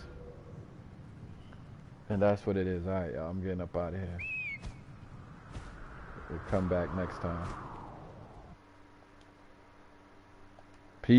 And that's what it is. Alright, y'all. I'm getting up out of here. We'll come back next time.